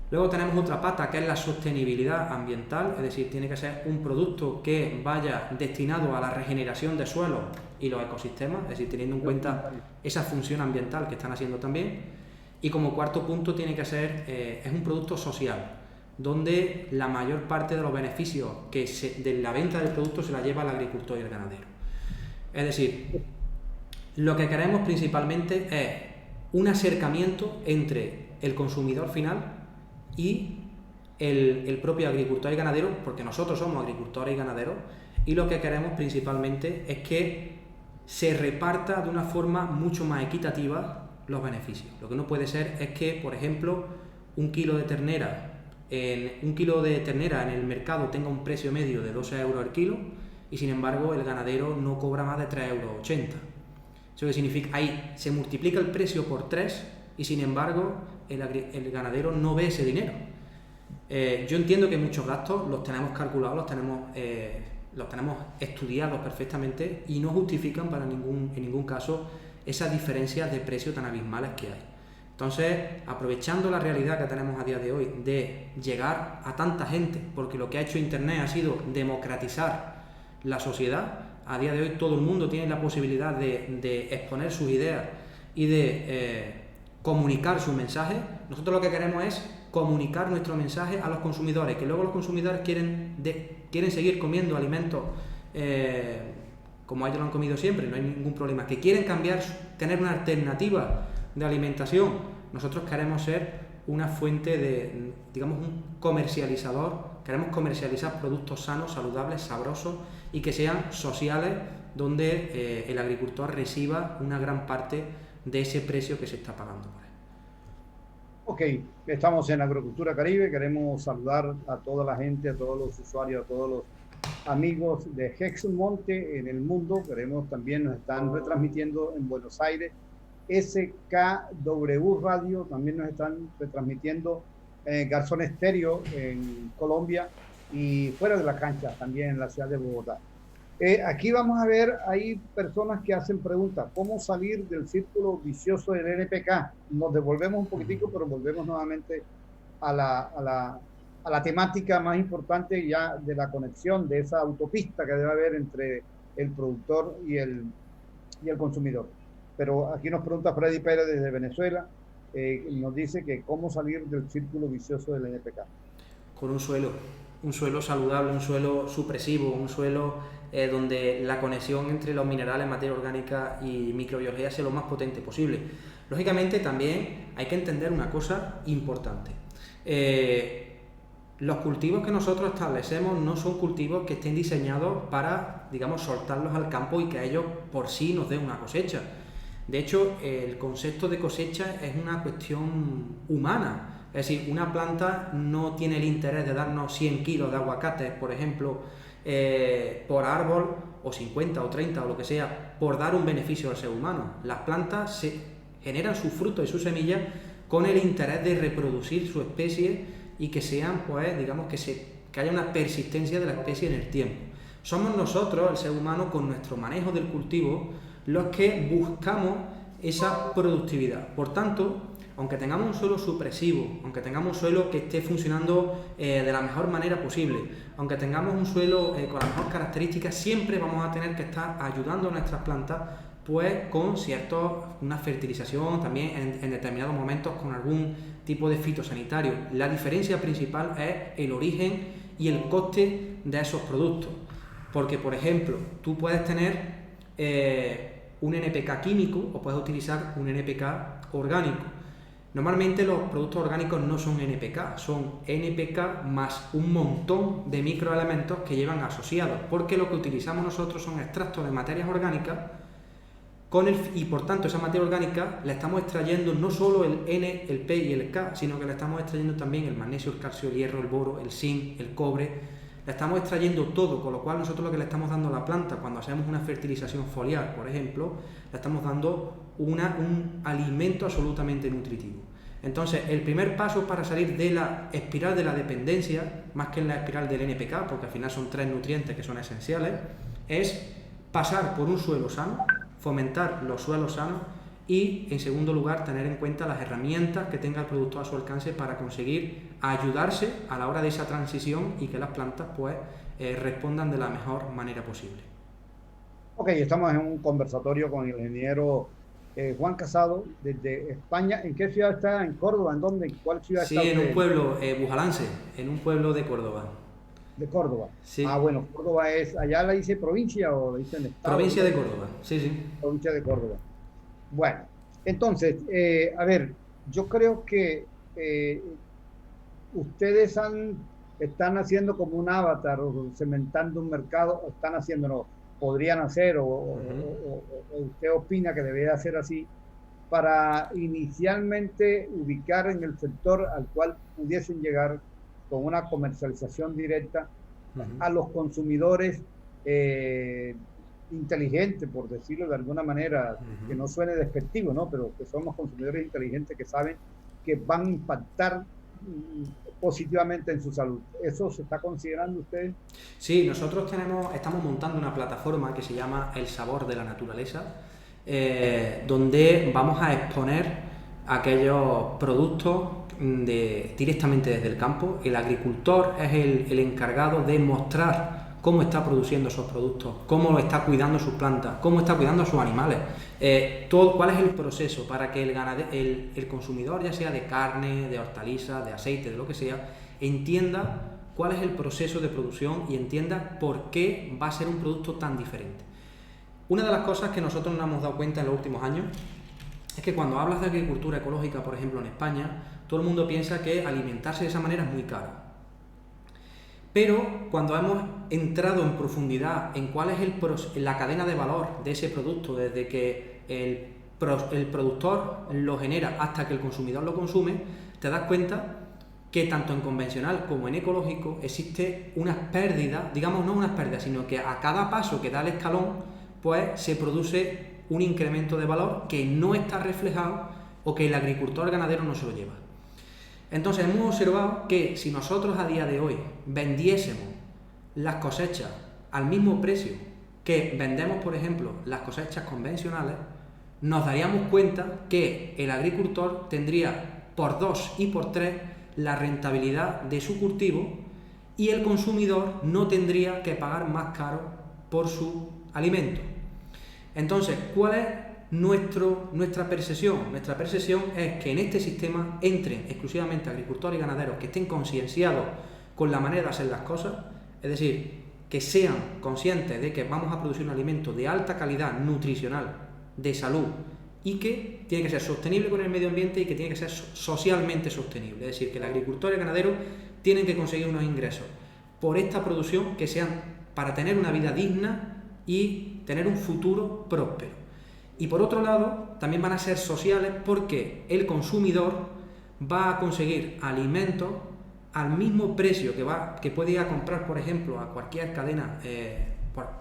Luego tenemos otra pata que es la sostenibilidad ambiental, es decir, tiene que ser un producto que vaya destinado a la regeneración de suelos y los ecosistemas, es decir, teniendo en cuenta esa función ambiental que están haciendo también. Y como cuarto punto tiene que ser, es un producto social, donde la mayor parte de los beneficios de la venta del producto se la lleva el agricultor y el ganadero. Es decir, lo que queremos principalmente es un acercamiento entre el consumidor final y el propio agricultor y ganadero, porque nosotros somos agricultores y ganaderos, y lo que queremos principalmente es que se reparta de una forma mucho más equitativa los beneficios. Lo que no puede ser es que, por ejemplo, un kilo de ternera en el mercado tenga un precio medio de 12 € el kilo y sin embargo el ganadero no cobra más de 3,80 €. Eso que significa, ahí se multiplica el precio por 3 y sin embargo el ganadero no ve ese dinero. Yo entiendo que muchos gastos los tenemos calculados, los tenemos estudiados perfectamente y no justifican en ningún caso esas diferencias de precio tan abismales que hay. Entonces, aprovechando la realidad que tenemos a día de hoy de llegar a tanta gente, porque lo que ha hecho Internet ha sido democratizar la sociedad, a día de hoy todo el mundo tiene la posibilidad de exponer sus ideas y de comunicar su mensaje. Nosotros lo que queremos es comunicar nuestro mensaje a los consumidores, que luego los consumidores quieren seguir comiendo alimentos como ellos lo han comido siempre, no hay ningún problema, que quieren cambiar, tener una alternativa de alimentación. Nosotros queremos ser una fuente digamos, un comercializador, queremos comercializar productos sanos, saludables, sabrosos y que sean sociales, donde el agricultor reciba una gran parte de ese precio que se está pagando por él. Ok, estamos en Agrocultura Caribe, queremos saludar a toda la gente, a todos los usuarios, a todos los amigos de Hexmonte en el mundo. También nos están retransmitiendo en Buenos Aires, SKW Radio, también nos están retransmitiendo Garzón Estéreo en Colombia y fuera de la cancha también en la ciudad de Bogotá. Aquí vamos a ver, hay personas que hacen preguntas, ¿cómo salir del círculo vicioso del NPK? Nos devolvemos un poquitico, pero volvemos nuevamente a la temática más importante ya de la conexión, de esa autopista que debe haber entre el productor y el consumidor. Pero aquí nos pregunta Freddy Pérez desde Venezuela, nos dice que cómo salir del círculo vicioso del NPK. Con un suelo saludable, un suelo supresivo, un suelo donde la conexión entre los minerales, materia orgánica y microbiología sea lo más potente posible. Lógicamente también hay que entender una cosa importante. Los cultivos que nosotros establecemos no son cultivos que estén diseñados para, digamos, soltarlos al campo y que a ellos por sí nos den una cosecha. De hecho, el concepto de cosecha es una cuestión humana. Es decir, una planta no tiene el interés de darnos 100 kilos de aguacates, por ejemplo, por árbol, o 50 o 30 o lo que sea, por dar un beneficio al ser humano. Las plantas generan sus frutos y sus semillas con el interés de reproducir su especie y que sean, pues, digamos, que haya una persistencia de la especie en el tiempo. Somos nosotros, el ser humano, con nuestro manejo del cultivo, los que buscamos esa productividad. Por tanto, aunque tengamos un suelo supresivo, aunque tengamos un suelo que esté funcionando de la mejor manera posible, aunque tengamos un suelo con las mejores características, siempre vamos a tener que estar ayudando a nuestras plantas pues con una fertilización, también en determinados momentos con algún tipo de fitosanitario. La diferencia principal es el origen y el coste de esos productos. Porque, por ejemplo, tú puedes tener un NPK químico o puedes utilizar un NPK orgánico. Normalmente los productos orgánicos no son NPK, son NPK más un montón de microelementos que llevan asociados, porque lo que utilizamos nosotros son extractos de materias orgánicas y por tanto esa materia orgánica la estamos extrayendo no solo el N, el P y el K, sino que la estamos extrayendo también el magnesio, el calcio, el hierro, el boro, el zinc, el cobre. La estamos extrayendo todo, con lo cual nosotros lo que le estamos dando a la planta cuando hacemos una fertilización foliar, por ejemplo, le estamos dando un alimento absolutamente nutritivo. Entonces, el primer paso para salir de la espiral de la dependencia, más que en la espiral del NPK, porque al final son 3 nutrientes que son esenciales, es pasar por un suelo sano, fomentar los suelos sanos y, en segundo lugar, tener en cuenta las herramientas que tenga el productor a su alcance para conseguir ayudarse a la hora de esa transición y que las plantas pues respondan de la mejor manera posible. Ok, estamos en un conversatorio con el ingeniero Juan Casado desde España. ¿En qué ciudad está? ¿En Córdoba? ¿En dónde? ¿En cuál ciudad está? Sí, en un pueblo, Bujalance, en un pueblo de Córdoba. De Córdoba. Sí. Ah, bueno, Córdoba es, ¿allá la dice provincia o la dicen estado? Provincia de Córdoba, sí, sí. Provincia de Córdoba. Bueno, entonces, a ver, yo creo que ustedes están haciendo como un avatar o cementando un mercado, o están haciendo, no, podrían hacer, o usted opina que debería hacer así, para inicialmente ubicar en el sector al cual pudiesen llegar con una comercialización directa a los consumidores inteligentes, por decirlo de alguna manera, que no suene despectivo, ¿no? Pero que somos consumidores inteligentes que saben que van a impactar positivamente en su salud. ¿Eso se está considerando usted? Sí, nosotros estamos montando una plataforma que se llama El Sabor de la Naturaleza, donde vamos a exponer aquellos productos directamente desde el campo. El agricultor es el encargado de mostrar cómo está produciendo esos productos, cómo lo está cuidando sus plantas, cómo está cuidando a sus animales, cuál es el proceso para que el consumidor, ya sea de carne, de hortalizas, de aceite, de lo que sea, entienda cuál es el proceso de producción y entienda por qué va a ser un producto tan diferente. Una de las cosas que nosotros nos hemos dado cuenta en los últimos años es que cuando hablas de agricultura ecológica, por ejemplo en España, todo el mundo piensa que alimentarse de esa manera es muy caro. Pero cuando hemos entrado en profundidad en cuál es la cadena de valor de ese producto, desde que el productor lo genera hasta que el consumidor lo consume, te das cuenta que tanto en convencional como en ecológico existe unas pérdidas, digamos no unas pérdidas, sino que a cada paso que da el escalón, pues se produce un incremento de valor que no está reflejado o que el agricultor ganadero no se lo lleva. Entonces hemos observado que si nosotros a día de hoy vendiésemos las cosechas al mismo precio que vendemos, por ejemplo, las cosechas convencionales, nos daríamos cuenta que el agricultor tendría por 2 y por 3 la rentabilidad de su cultivo y el consumidor no tendría que pagar más caro por su alimento. Entonces, ¿cuál es nuestra percepción? Nuestra percepción es que en este sistema entren exclusivamente agricultores y ganaderos que estén concienciados con la manera de hacer las cosas, es decir, que sean conscientes de que vamos a producir un alimento de alta calidad nutricional, de salud, y que tiene que ser sostenible con el medio ambiente y que tiene que ser socialmente sostenible. Es decir, que el agricultor y el ganadero tienen que conseguir unos ingresos por esta producción que sean para tener una vida digna y tener un futuro próspero. Y por otro lado, también van a ser sociales porque el consumidor va a conseguir alimentos al mismo precio que puede ir a comprar, por ejemplo, a cualquier cadena,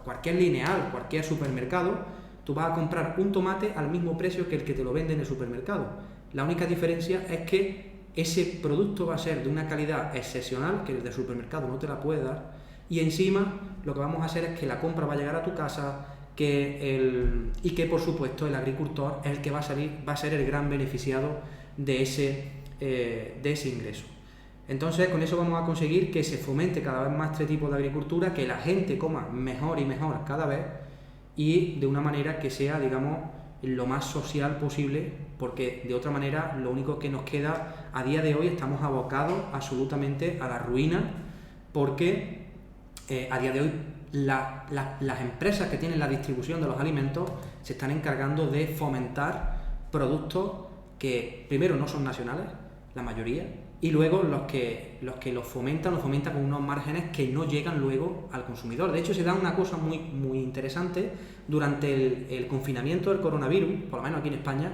cualquier lineal, cualquier supermercado. Tú vas a comprar un tomate al mismo precio que el que te lo vende en el supermercado. La única diferencia es que ese producto va a ser de una calidad excepcional que el del supermercado no te la puede dar, y encima lo que vamos a hacer es que la compra va a llegar a tu casa y que por supuesto el agricultor es el que va a ser el gran beneficiado de ese ingreso. Entonces con eso vamos a conseguir que se fomente cada vez más este tipo de agricultura, que la gente coma mejor y mejor cada vez, y de una manera que sea, digamos, lo más social posible, porque de otra manera lo único que nos queda a día de hoy, estamos abocados absolutamente a la ruina, porque a día de hoy las empresas que tienen la distribución de los alimentos se están encargando de fomentar productos que primero no son nacionales, la mayoría, y luego los que los fomentan con unos márgenes que no llegan luego al consumidor. De hecho, se da una cosa muy, muy interesante. Durante el confinamiento del coronavirus, por lo menos aquí en España,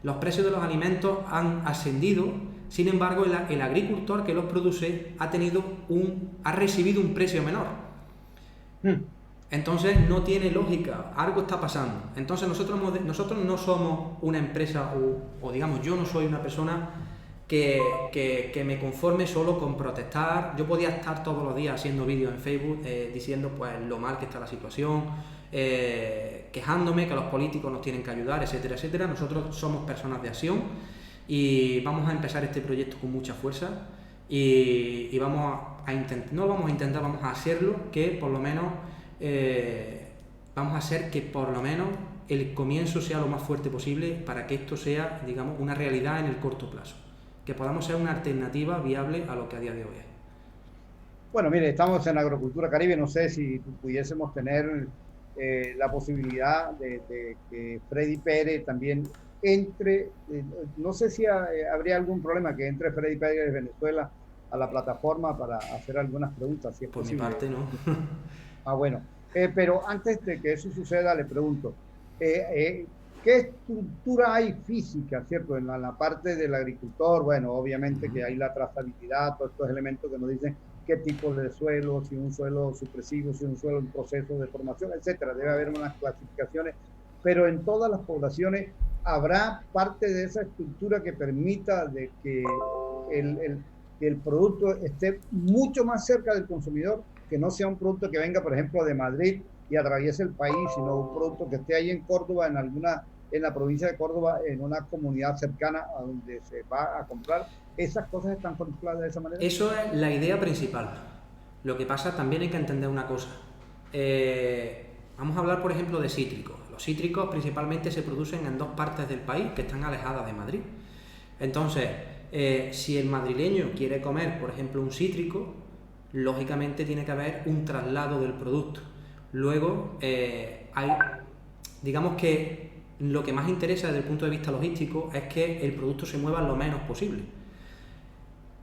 los precios de los alimentos han ascendido. Sin embargo, el agricultor que los produce ha recibido un precio menor. Entonces no tiene lógica, algo está pasando. Entonces nosotros no somos una empresa, o digamos, yo no soy una persona que me conforme solo con protestar. Yo podía estar todos los días haciendo vídeos en Facebook diciendo pues lo mal que está la situación, quejándome que los políticos nos tienen que ayudar, etcétera, etcétera. Nosotros somos personas de acción y vamos a empezar este proyecto con mucha fuerza y vamos a hacerlo, que por lo menos vamos a hacer que por lo menos el comienzo sea lo más fuerte posible para que esto sea, digamos, una realidad en el corto plazo, que podamos ser una alternativa viable a lo que a día de hoy es. Bueno, mire, estamos en Agrocultura Caribe, no sé si pudiésemos tener la posibilidad de que Freddy Pérez también entre, no sé si habría algún problema que entre Freddy Pérez de Venezuela a la plataforma para hacer algunas preguntas, si es Por posible. mi parte, no. Bueno, pero antes de que eso suceda, le pregunto, ¿qué estructura hay física, cierto, en la parte del agricultor? Bueno, obviamente que hay la trazabilidad, todos estos elementos que nos dicen qué tipo de suelo, si un suelo supresivo, si un suelo en proceso de formación, etcétera. Debe haber unas clasificaciones, pero en todas las poblaciones habrá parte de esa estructura que permita de que el producto esté mucho más cerca del consumidor, que no sea un producto que venga, por ejemplo, de Madrid y atraviese el país, sino un producto que esté ahí en Córdoba, en la provincia de Córdoba, en una comunidad cercana a donde se va a comprar. ¿Esas cosas están contempladas de esa manera? Eso es la idea principal. Lo que pasa, también hay que entender una cosa. Vamos a hablar, por ejemplo, de cítricos. Los cítricos principalmente se producen en dos partes del país que están alejadas de Madrid. Entonces, si el madrileño quiere comer, por ejemplo, un cítrico, lógicamente tiene que haber un traslado del producto. Luego, digamos que lo que más interesa desde el punto de vista logístico es que el producto se mueva lo menos posible.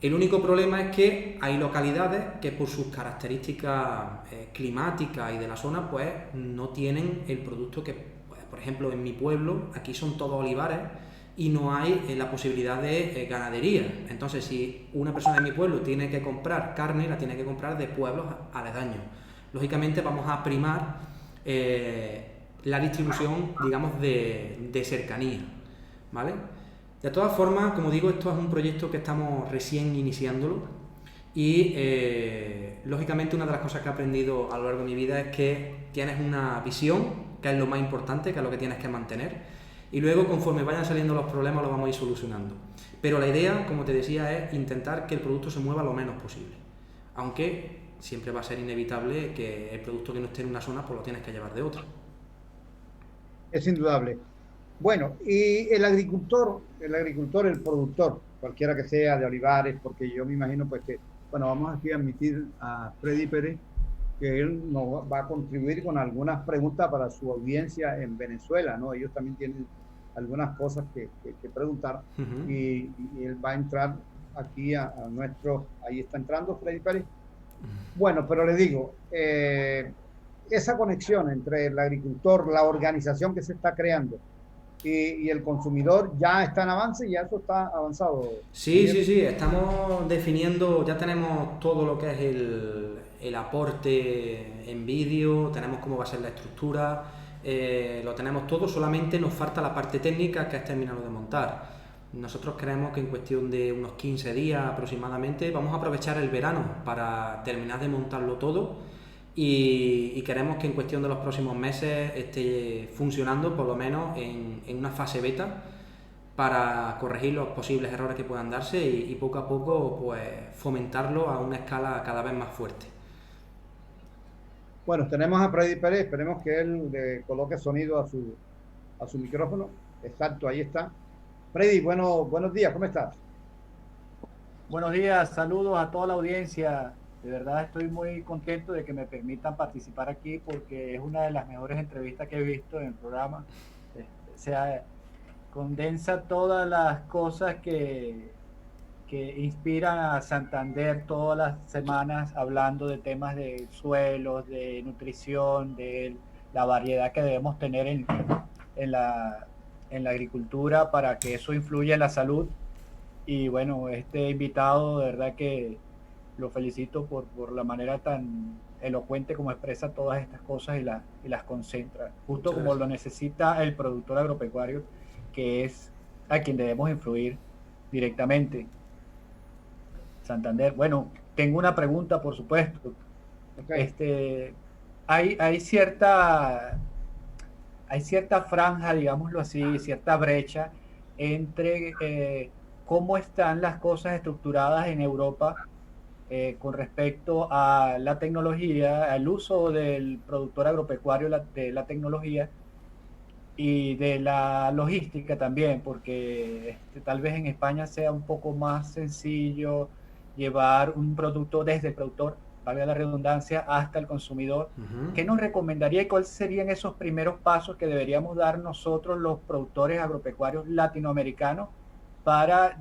El único problema es que hay localidades que por sus características climáticas y de la zona pues no tienen el producto que, pues, por ejemplo, en mi pueblo aquí son todos olivares y no hay la posibilidad de ganadería. Entonces, si una persona de mi pueblo tiene que comprar carne, la tiene que comprar de pueblos aledaños. Lógicamente vamos a primar la distribución, digamos, de cercanía, ¿vale? De todas formas, como digo, esto es un proyecto que estamos recién iniciándolo Y lógicamente una de las cosas que he aprendido a lo largo de mi vida es que tienes una visión, que es lo más importante, que es lo que tienes que mantener, y luego conforme vayan saliendo los problemas los vamos a ir solucionando. Pero la idea, como te decía, es intentar que el producto se mueva lo menos posible, aunque siempre va a ser inevitable que el producto que no esté en una zona pues lo tienes que llevar de otra. Es indudable. Bueno, y el productor, cualquiera que sea de olivares, porque yo me imagino pues que, bueno, vamos aquí a admitir a Freddy Pérez, que él nos va a contribuir con algunas preguntas para su audiencia en Venezuela, ¿no? Ellos también tienen algunas cosas que preguntar Uh-huh. y él va a entrar aquí a nuestro, ahí está entrando Freddy Pérez. Bueno, pero le digo, esa conexión entre el agricultor, la organización que se está creando y el consumidor ya está en avance y ya eso está avanzado, Sí, Daniel. sí, sí, estamos definiendo, ya tenemos todo lo que es el aporte en vídeo, tenemos cómo va a ser la estructura, lo tenemos todo, solamente nos falta la parte técnica que es terminarlo de montar. Nosotros creemos que en cuestión de unos 15 días aproximadamente vamos a aprovechar el verano para terminar de montarlo todo y queremos que en cuestión de los próximos meses esté funcionando por lo menos en una fase beta para corregir los posibles errores que puedan darse y poco a poco pues fomentarlo a una escala cada vez más fuerte. Bueno, tenemos a Freddy Pérez, esperemos que él le coloque sonido a su micrófono. Exacto, ahí está. Freddy, bueno, buenos días, ¿cómo estás? Buenos días, saludos a toda la audiencia. De verdad estoy muy contento de que me permitan participar aquí porque es una de las mejores entrevistas que he visto en el programa. Se condensa todas las cosas que inspiran a Santander todas las semanas hablando de temas de suelos, de nutrición, de la variedad que debemos tener en la, en la agricultura para que eso influya en la salud. Y bueno, este invitado, de verdad que lo felicito por la manera tan elocuente como expresa todas estas cosas y las concentra, justo Muchas como gracias. lo necesita el productor agropecuario, que es a quien debemos influir directamente. Santander, bueno, tengo una pregunta, por supuesto. Ok. Este, hay hay cierta franja, digámoslo así, cierta brecha entre cómo están las cosas estructuradas en Europa con respecto a la tecnología, al uso del productor agropecuario de la tecnología y de la logística también, porque tal vez en España sea un poco más sencillo llevar un producto desde el productor, valga la redundancia, hasta el consumidor. Uh-huh. ¿Qué nos recomendaría y cuáles serían esos primeros pasos que deberíamos dar nosotros los productores agropecuarios latinoamericanos para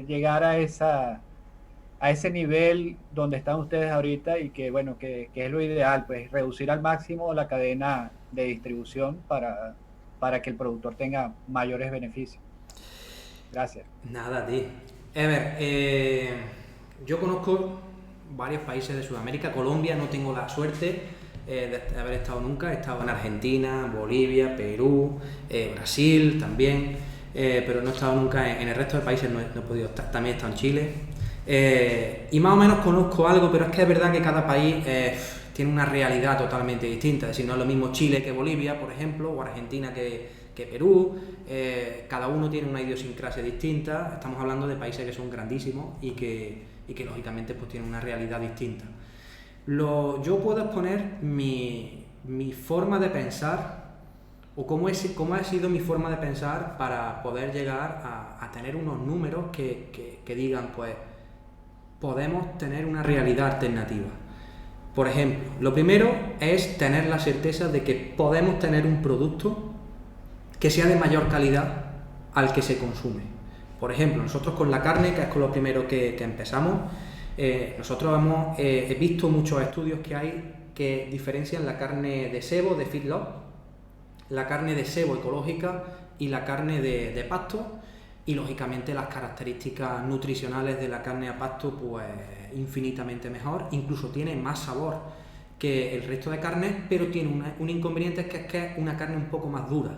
llegar a ese nivel donde están ustedes ahorita y que bueno, que es lo ideal, pues reducir al máximo la cadena de distribución para que el productor tenga mayores beneficios? Gracias. Nada, tío. A ver, yo conozco varios países de Sudamérica. Colombia no tengo la suerte de haber estado nunca. He estado en Argentina, Bolivia, Perú, Brasil también, pero no he estado nunca en el resto de países, no he podido estar. También he estado en Chile. Y más o menos conozco algo, pero es que es verdad que cada país tiene una realidad totalmente distinta. Es decir, no es lo mismo Chile que Bolivia, por ejemplo, o Argentina que Perú. Cada uno tiene una idiosincrasia distinta. Estamos hablando de países que son grandísimos y que lógicamente pues tienen una realidad distinta. Yo puedo exponer mi forma de pensar o cómo ha sido mi forma de pensar para poder llegar a tener unos números que digan pues podemos tener una realidad alternativa. Por ejemplo, lo primero es tener la certeza de que podemos tener un producto que sea de mayor calidad al que se consume. Por ejemplo, nosotros con la carne, que es con lo primero que empezamos, nosotros he visto muchos estudios que hay que diferencian la carne de sebo, de feedlot, la carne de sebo ecológica y la carne de pasto, y lógicamente las características nutricionales de la carne a pasto pues infinitamente mejor, incluso tiene más sabor que el resto de carnes, pero tiene un inconveniente, que es una carne un poco más dura.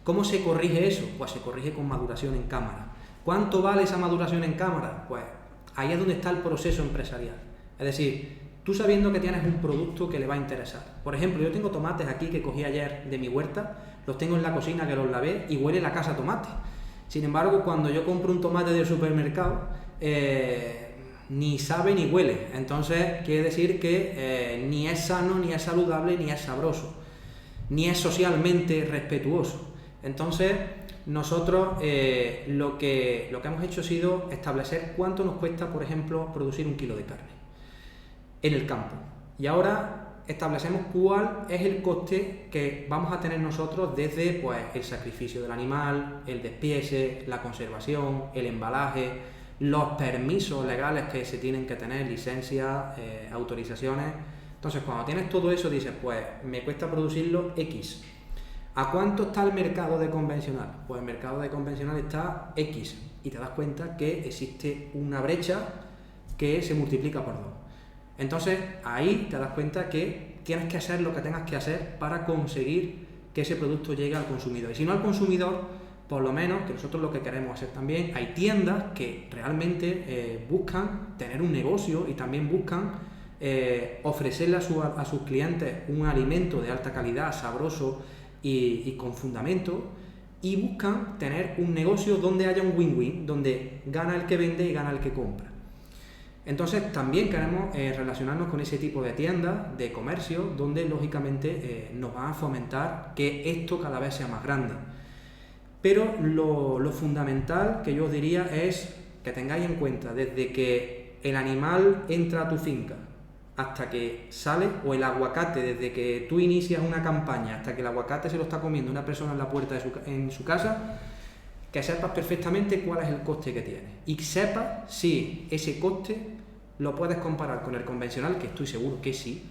¿Cómo se corrige eso? Pues se corrige con maduración en cámara. ¿Cuánto vale esa maduración en cámara? Pues Ahí es donde está el proceso empresarial. Es decir, tú sabiendo que tienes un producto que le va a interesar. Por ejemplo, yo tengo tomates aquí que cogí ayer de mi huerta, los tengo en la cocina que los lavé y huele la casa a tomate. Sin embargo, cuando yo compro un tomate del supermercado, ni sabe ni huele. Entonces, quiere decir que ni es sano, ni es saludable, ni es sabroso, ni es socialmente respetuoso. Entonces, nosotros lo que hemos hecho ha sido establecer cuánto nos cuesta, por ejemplo, producir 1 kilo de carne en el campo. Y ahora establecemos cuál es el coste que vamos a tener nosotros desde pues, el sacrificio del animal, el despiece, la conservación, el embalaje, los permisos legales que se tienen que tener, licencias, autorizaciones. Entonces, cuando tienes todo eso, dices, pues me cuesta producirlo X. ¿A cuánto está el mercado de convencional? Pues el mercado de convencional está X y te das cuenta que existe una brecha que se multiplica por 2. Entonces ahí te das cuenta que tienes que hacer lo que tengas que hacer para conseguir que ese producto llegue al consumidor. Y si no al consumidor, por lo menos, que nosotros lo que queremos hacer también, hay tiendas que realmente buscan tener un negocio y también buscan ofrecerle a sus clientes un alimento de alta calidad, sabroso y con fundamento, y buscan tener un negocio donde haya un win-win, donde gana el que vende y gana el que compra. Entonces también queremos relacionarnos con ese tipo de tiendas, de comercio, donde lógicamente nos van a fomentar que esto cada vez sea más grande. Pero lo fundamental que yo os diría es que tengáis en cuenta desde que el animal entra a tu finca hasta que sale, o el aguacate, desde que tú inicias una campaña hasta que el aguacate se lo está comiendo una persona en la puerta en su casa, que sepas perfectamente cuál es el coste que tiene y sepas si ese coste lo puedes comparar con el convencional, que estoy seguro que sí,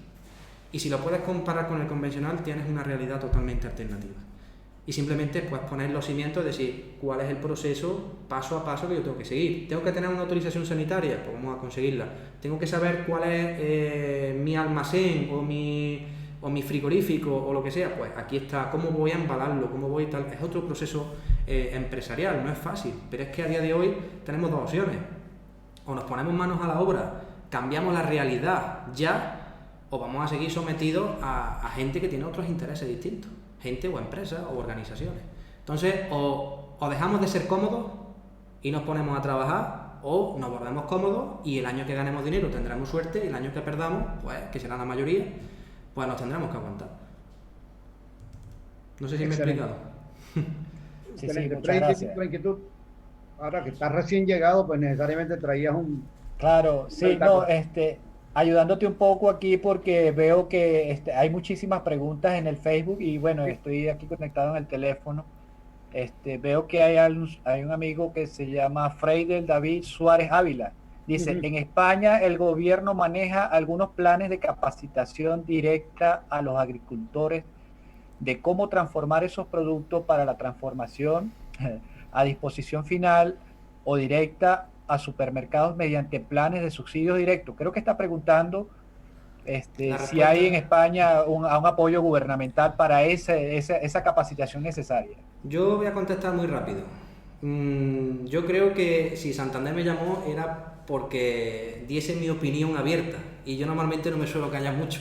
y si lo puedes comparar con el convencional tienes una realidad totalmente alternativa. Y simplemente puedes poner los cimientos, es decir, cuál es el proceso paso a paso que yo tengo que seguir. ¿Tengo que tener una autorización sanitaria? Pues vamos a conseguirla. ¿Tengo que saber cuál es mi almacén o mi frigorífico o lo que sea? Pues aquí está. ¿Cómo voy a embalarlo? ¿Cómo voy tal? Es otro proceso empresarial, no es fácil, pero es que a día de hoy tenemos 2 opciones. O nos ponemos manos a la obra, cambiamos la realidad ya, o vamos a seguir sometidos a gente que tiene otros intereses distintos, gente o empresas o organizaciones. Entonces, o dejamos de ser cómodos y nos ponemos a trabajar, o nos volvemos cómodos y el año que ganemos dinero tendremos suerte y el año que perdamos, pues que será la mayoría, pues nos tendremos que aguantar. No sé si me he explicado. Sí, muchas gracias. Ahora que estás recién llegado, pues necesariamente traías un... Claro, sí, no, ayudándote un poco aquí porque veo que hay muchísimas preguntas en el Facebook y bueno, estoy aquí conectado en el teléfono. Veo que hay un amigo que se llama Freidel David Suárez Ávila. Dice, en España el gobierno maneja algunos planes de capacitación directa a los agricultores de cómo transformar esos productos para la transformación a disposición final o directa a supermercados mediante planes de subsidios directos. Creo que está preguntando si hay en España un apoyo gubernamental para esa capacitación necesaria. Yo voy a contestar muy rápido. Yo creo que si Santander me llamó era porque diese mi opinión abierta y yo normalmente no me suelo callar mucho.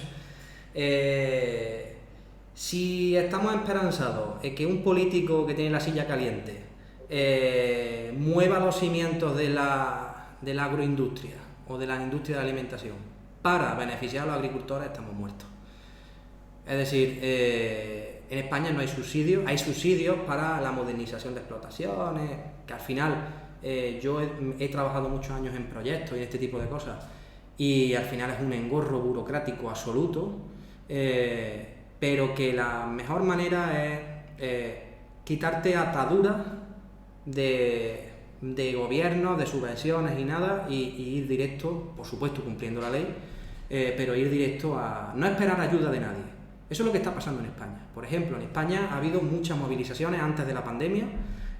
Si estamos esperanzados en que un político que tiene la silla caliente mueva los cimientos de la agroindustria o de la industria de la alimentación para beneficiar a los agricultores, estamos muertos. Es decir, en España no hay subsidios, hay subsidios para la modernización de explotaciones, que al final yo he trabajado muchos años en proyectos y este tipo de cosas, y al final es un engorro burocrático absoluto, pero que la mejor manera es quitarte ataduras de gobierno, de subvenciones y nada, y ir directo, por supuesto cumpliendo la ley, pero ir directo a no esperar ayuda de nadie. Eso es lo que está pasando en España. Por ejemplo, en España ha habido muchas movilizaciones antes de la pandemia,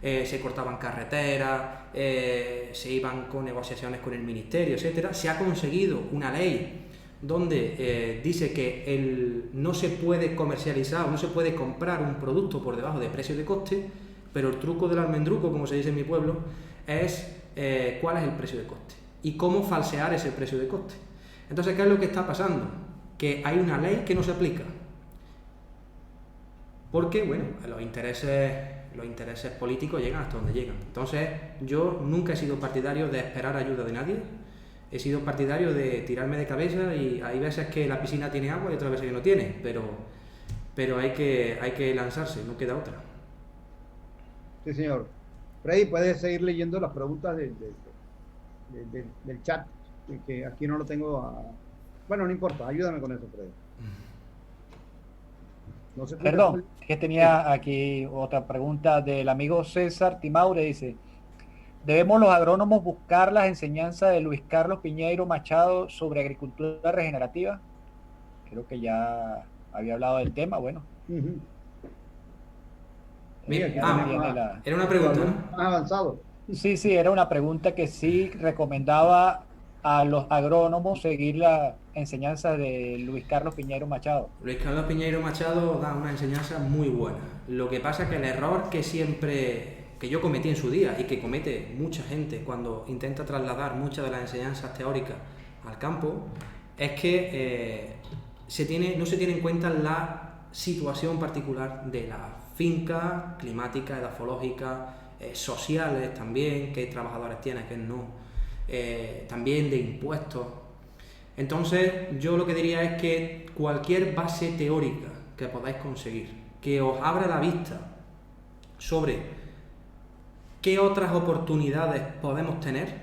se cortaban carreteras, se iban con negociaciones con el ministerio, etcétera. Se ha conseguido una ley donde dice que no se puede comercializar o no se puede comprar un producto por debajo de precio de coste, pero el truco del almendruco, como se dice en mi pueblo, es cuál es el precio de coste. y cómo falsear ese precio de coste. Entonces, ¿qué es lo que está pasando? Que hay una ley que no se aplica. Porque, bueno, los intereses políticos llegan hasta donde llegan. Entonces, yo nunca he sido partidario de esperar ayuda de nadie. He sido partidario de tirarme de cabeza, y hay veces que la piscina tiene agua y otras veces que no tiene, pero hay que lanzarse, no queda otra. Sí, señor. Freddy, puedes seguir leyendo las preguntas del chat, que aquí no lo tengo. Bueno, no importa, ayúdame con eso, Freddy. No sé. Perdón, que tenía aquí otra pregunta del amigo César Timaure. Dice: ¿debemos los agrónomos buscar las enseñanzas de Luis Carlos Piñeiro Machado sobre agricultura regenerativa? Creo que ya había hablado del tema. Bueno. Mira, era una pregunta, ¿no? Más avanzado. Sí, era una pregunta que sí recomendaba a los agrónomos seguir la enseñanza de Luis Carlos Piñeiro Machado. Luis Carlos Piñeiro Machado da una enseñanza muy buena. Lo que pasa es que el error que yo cometí en su día, y que comete mucha gente cuando intenta trasladar muchas de las enseñanzas teóricas al campo, es que no se tiene en cuenta la situación particular de la finca, climática, edafológica, sociales también, qué trabajadores tiene, qué no, también de impuestos. Entonces, yo lo que diría es que cualquier base teórica que podáis conseguir, que os abra la vista sobre qué otras oportunidades podemos tener,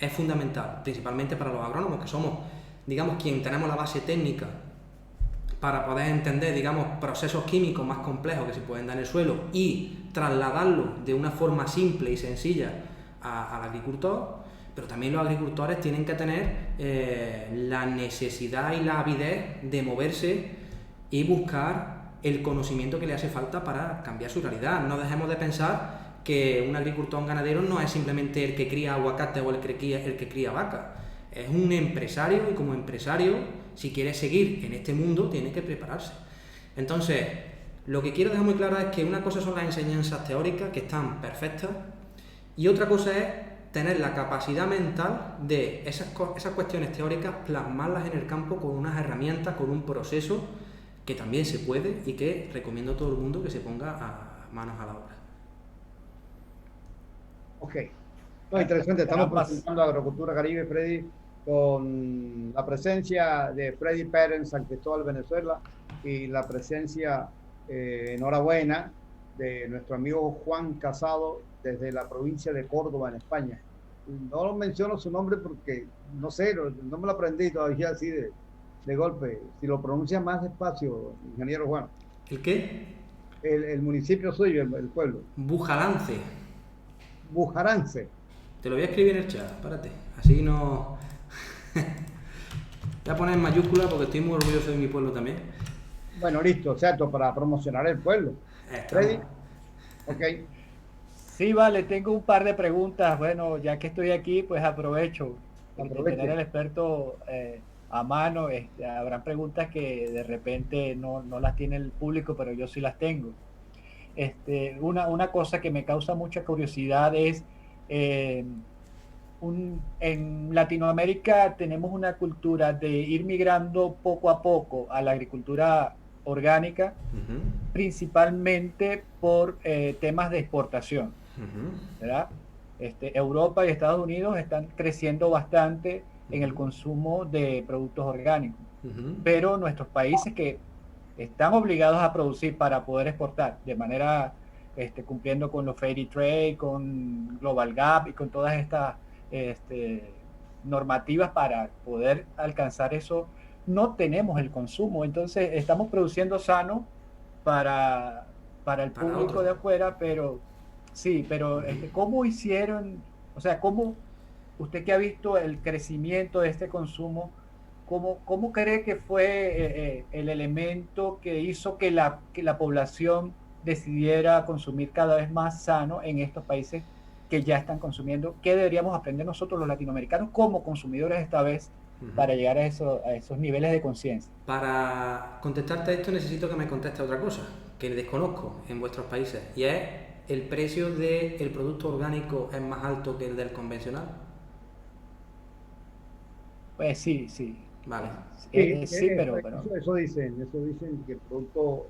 es fundamental, principalmente para los agrónomos, que somos, digamos, quien tenemos la base técnica para poder entender, digamos, procesos químicos más complejos que se pueden dar en el suelo y trasladarlo de una forma simple y sencilla al agricultor. Pero también los agricultores tienen que tener la necesidad y la avidez de moverse y buscar el conocimiento que le hace falta para cambiar su realidad. No dejemos de pensar que un agricultor, un ganadero, no es simplemente el que cría aguacate o el que cría vaca. Es un empresario, y como empresario, si quiere seguir en este mundo, tiene que prepararse. Entonces, lo que quiero dejar muy claro es que una cosa son las enseñanzas teóricas, que están perfectas, y otra cosa es tener la capacidad mental de esas cuestiones teóricas, plasmarlas en el campo con unas herramientas, con un proceso que también se puede, y que recomiendo a todo el mundo que se ponga a manos a la obra. Ok. No, interesante. Estamos presentando Agrocultura Caribe, Freddy, con la presencia de Freddy Pérez en San Cristóbal, Venezuela, y la presencia, enhorabuena, de nuestro amigo Juan Casado desde la provincia de Córdoba, en España. No menciono su nombre porque, no sé, no me lo aprendí todavía así de golpe. Si lo pronuncia más despacio, ingeniero Juan. ¿El qué? El municipio suyo, el pueblo. Bujalance. Bujarance. Te lo voy a escribir en el chat, párate. Así no... Voy a poner en mayúscula porque estoy muy orgulloso de mi pueblo también. Bueno, listo, exacto, para promocionar el pueblo. ¿Freddy? Ok. Sí, vale, tengo un par de preguntas. Bueno, ya que estoy aquí, pues aprovecho de tener al experto a mano. Habrán preguntas que de repente no las tiene el público, pero yo sí las tengo. Una cosa que me causa mucha curiosidad es, en Latinoamérica tenemos una cultura de ir migrando poco a poco a la agricultura orgánica, principalmente por temas de exportación, ¿verdad? Europa y Estados Unidos están creciendo bastante en el consumo de productos orgánicos, pero nuestros países que están obligados a producir para poder exportar de manera cumpliendo con los Fair Trade, con Global Gap y con todas estas normativas para poder alcanzar eso, no tenemos el consumo. Entonces estamos produciendo sano para el público de afuera, pero sí, pero ¿cómo hicieron? O sea, ¿cómo usted que ha visto el crecimiento de este consumo, cómo cree que fue el elemento que hizo que la población decidiera consumir cada vez más sano en estos países que ya están consumiendo? ¿Qué deberíamos aprender nosotros los latinoamericanos como consumidores esta vez para llegar a esos niveles de conciencia? Para contestarte a esto necesito que me conteste otra cosa que desconozco en vuestros países, y es: ¿el precio del producto orgánico es más alto que el del convencional? Pues sí, sí. Vale. Sí, Sí, pero, eso dicen que el producto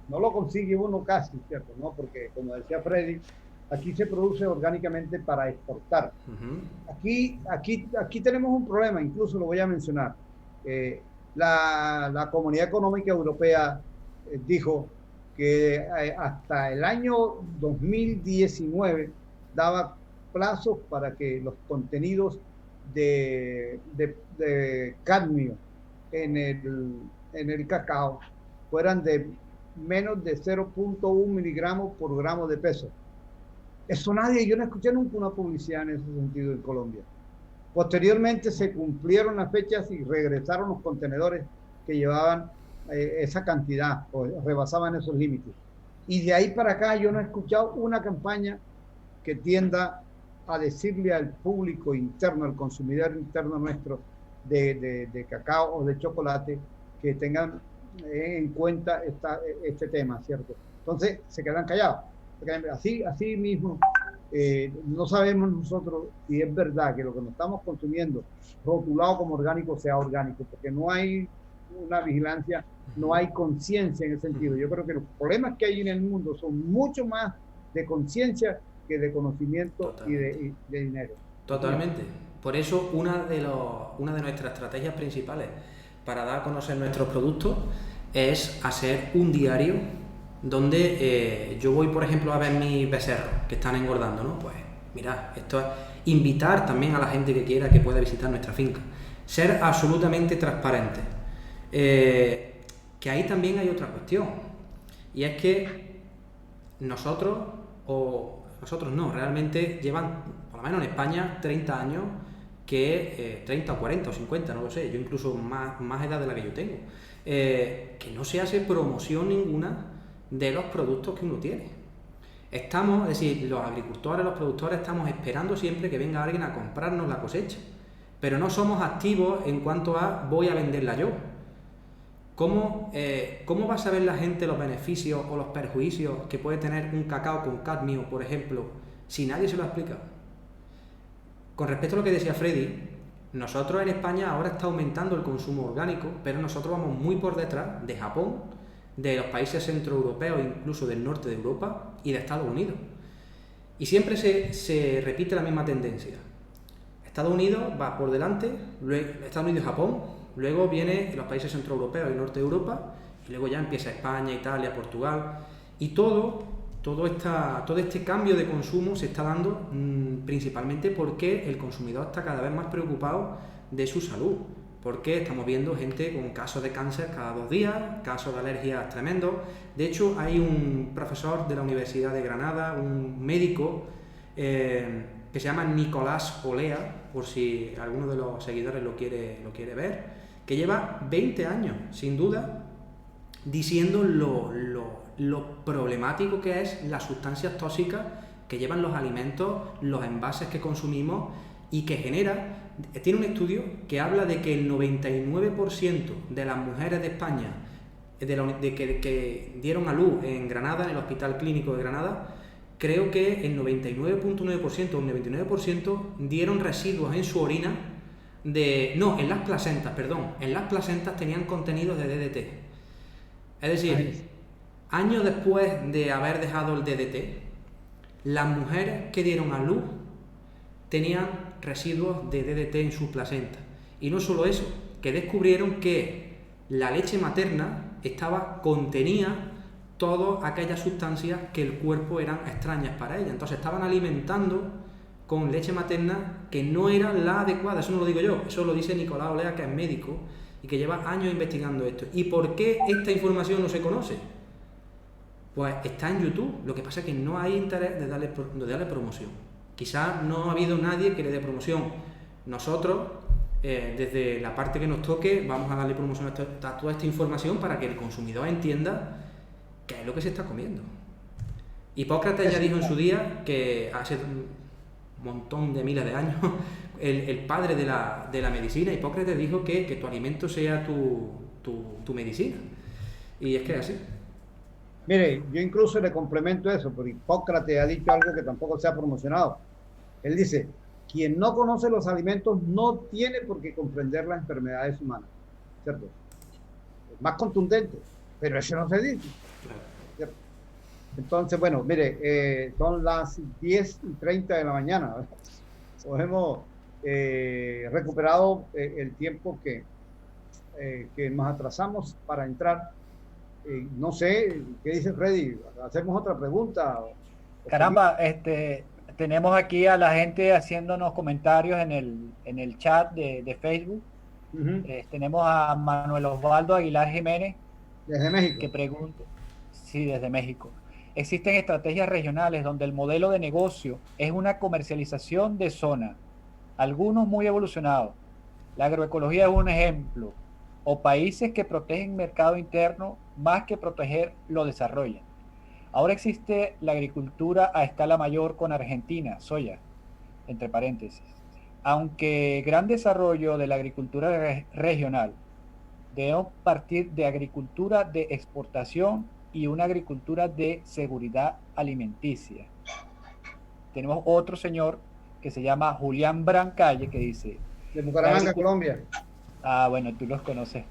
no lo consigue uno casi, ¿cierto? ¿No? Porque, como decía Freddy, aquí se produce orgánicamente para exportar. Ujú. Aquí tenemos un problema, incluso lo voy a mencionar. La Comunidad Económica Europea dijo que hasta el año 2019 daba plazos para que los contenidos de cadmio en el cacao fueran de menos de 0,1 miligramos por gramo de peso. Eso nadie, yo no escuché nunca una publicidad en ese sentido en Colombia. Posteriormente se cumplieron las fechas y regresaron los contenedores que llevaban esa cantidad o rebasaban esos límites. Y de ahí para acá yo no he escuchado una campaña que tienda a decirle al público interno, al consumidor interno nuestro de cacao o de chocolate, que tengan en cuenta este tema, ¿cierto? Entonces se quedan callados. Así mismo, no sabemos nosotros si es verdad que lo que nos estamos consumiendo, rotulado como orgánico, sea orgánico, porque no hay una vigilancia, no hay conciencia en ese sentido. Yo creo que los problemas que hay en el mundo son mucho más de conciencia que de conocimiento y de dinero. Totalmente. Por eso una de nuestras estrategias principales para dar a conocer nuestros productos es hacer un diario donde yo voy, por ejemplo, a ver mis becerros que están engordando, ¿no? Pues mirad, esto es invitar también a la gente que quiera que pueda visitar nuestra finca. Ser absolutamente transparente. Que ahí también hay otra cuestión. Y es que nosotros no, realmente llevan, por lo menos en España, 30 años, que 30 o 40 o 50, no lo sé, yo incluso más edad de la que yo tengo, que no se hace promoción ninguna de los productos que uno tiene. Estamos, es decir, los agricultores, los productores, estamos esperando siempre que venga alguien a comprarnos la cosecha, pero no somos activos en cuanto a voy a venderla yo. ¿Cómo va a saber la gente los beneficios o los perjuicios que puede tener un cacao con cadmio, por ejemplo, si nadie se lo ha explicado? Con respecto a lo que decía Freddy, nosotros en España ahora está aumentando el consumo orgánico, pero nosotros vamos muy por detrás de Japón, de los países centroeuropeos, incluso del norte de Europa y de Estados Unidos. Y siempre se repite la misma tendencia. Estados Unidos va por delante, Estados Unidos y Japón, luego vienen los países centroeuropeos y norte de Europa, y luego ya empieza España, Italia, Portugal, y todo este cambio de consumo se está dando principalmente porque el consumidor está cada vez más preocupado de su salud, porque estamos viendo gente con casos de cáncer cada 2 días, casos de alergias tremendos. De hecho, hay un profesor de la Universidad de Granada, un médico, que se llama Nicolás Olea, por si alguno de los seguidores lo quiere ver, que lleva 20 años, sin duda, diciendo lo problemático que es las sustancias tóxicas que llevan los alimentos, los envases que consumimos y que genera. Tiene un estudio que habla de que el 99% de las mujeres de España que dieron a luz en Granada, en el Hospital Clínico de Granada, creo que el 99.9% o el 99% dieron residuos en su orina en las placentas tenían contenidos de DDT. Es decir, años después de haber dejado el DDT, las mujeres que dieron a luz tenían residuos de DDT en sus placentas. Y no solo eso, que descubrieron que la leche materna contenía todas aquellas sustancias que el cuerpo eran extrañas para ella. Entonces estaban alimentando con leche materna que no era la adecuada. Eso no lo digo yo, eso lo dice Nicolás Olea, que es médico y que lleva años investigando esto. ¿Y por qué esta información no se conoce? Pues está en YouTube. Lo que pasa es que no hay interés de darle promoción. Quizás no ha habido nadie que le dé promoción. Nosotros, desde la parte que nos toque, vamos a darle promoción a toda esta información para que el consumidor entienda qué es lo que se está comiendo. Hipócrates ya dijo en su día, que hace un montón de miles de años, el padre de la medicina, Hipócrates dijo que tu alimento sea tu medicina. Y es que es así. Mire, yo incluso le complemento eso, porque Hipócrates ha dicho algo que tampoco se ha promocionado. Él dice, quien no conoce los alimentos no tiene por qué comprender las enfermedades humanas, ¿cierto? Es más contundente, pero eso no se dice, ¿cierto? Entonces, bueno, mire, son las 10:30 de la mañana. Nos hemos recuperado el tiempo que nos atrasamos para entrar. No sé, ¿qué dice Freddy? ¿Hacemos otra pregunta? Caramba, tenemos aquí a la gente haciéndonos comentarios en el chat de Facebook. Tenemos a Manuel Osvaldo Aguilar Jiménez. Desde México. Que pregunta, sí, desde México. Existen estrategias regionales donde el modelo de negocio es una comercialización de zona, algunos muy evolucionados. La agroecología es un ejemplo. O países que protegen mercado interno más que proteger lo desarrollan. Ahora existe la agricultura a escala mayor con Argentina, soya, entre paréntesis. Aunque gran desarrollo de la agricultura regional, debemos partir de agricultura de exportación y una agricultura de seguridad alimenticia. Tenemos otro señor que se llama Julián Brancalle que dice... De Bucaramanga, Colombia. Ah, bueno, tú los conoces.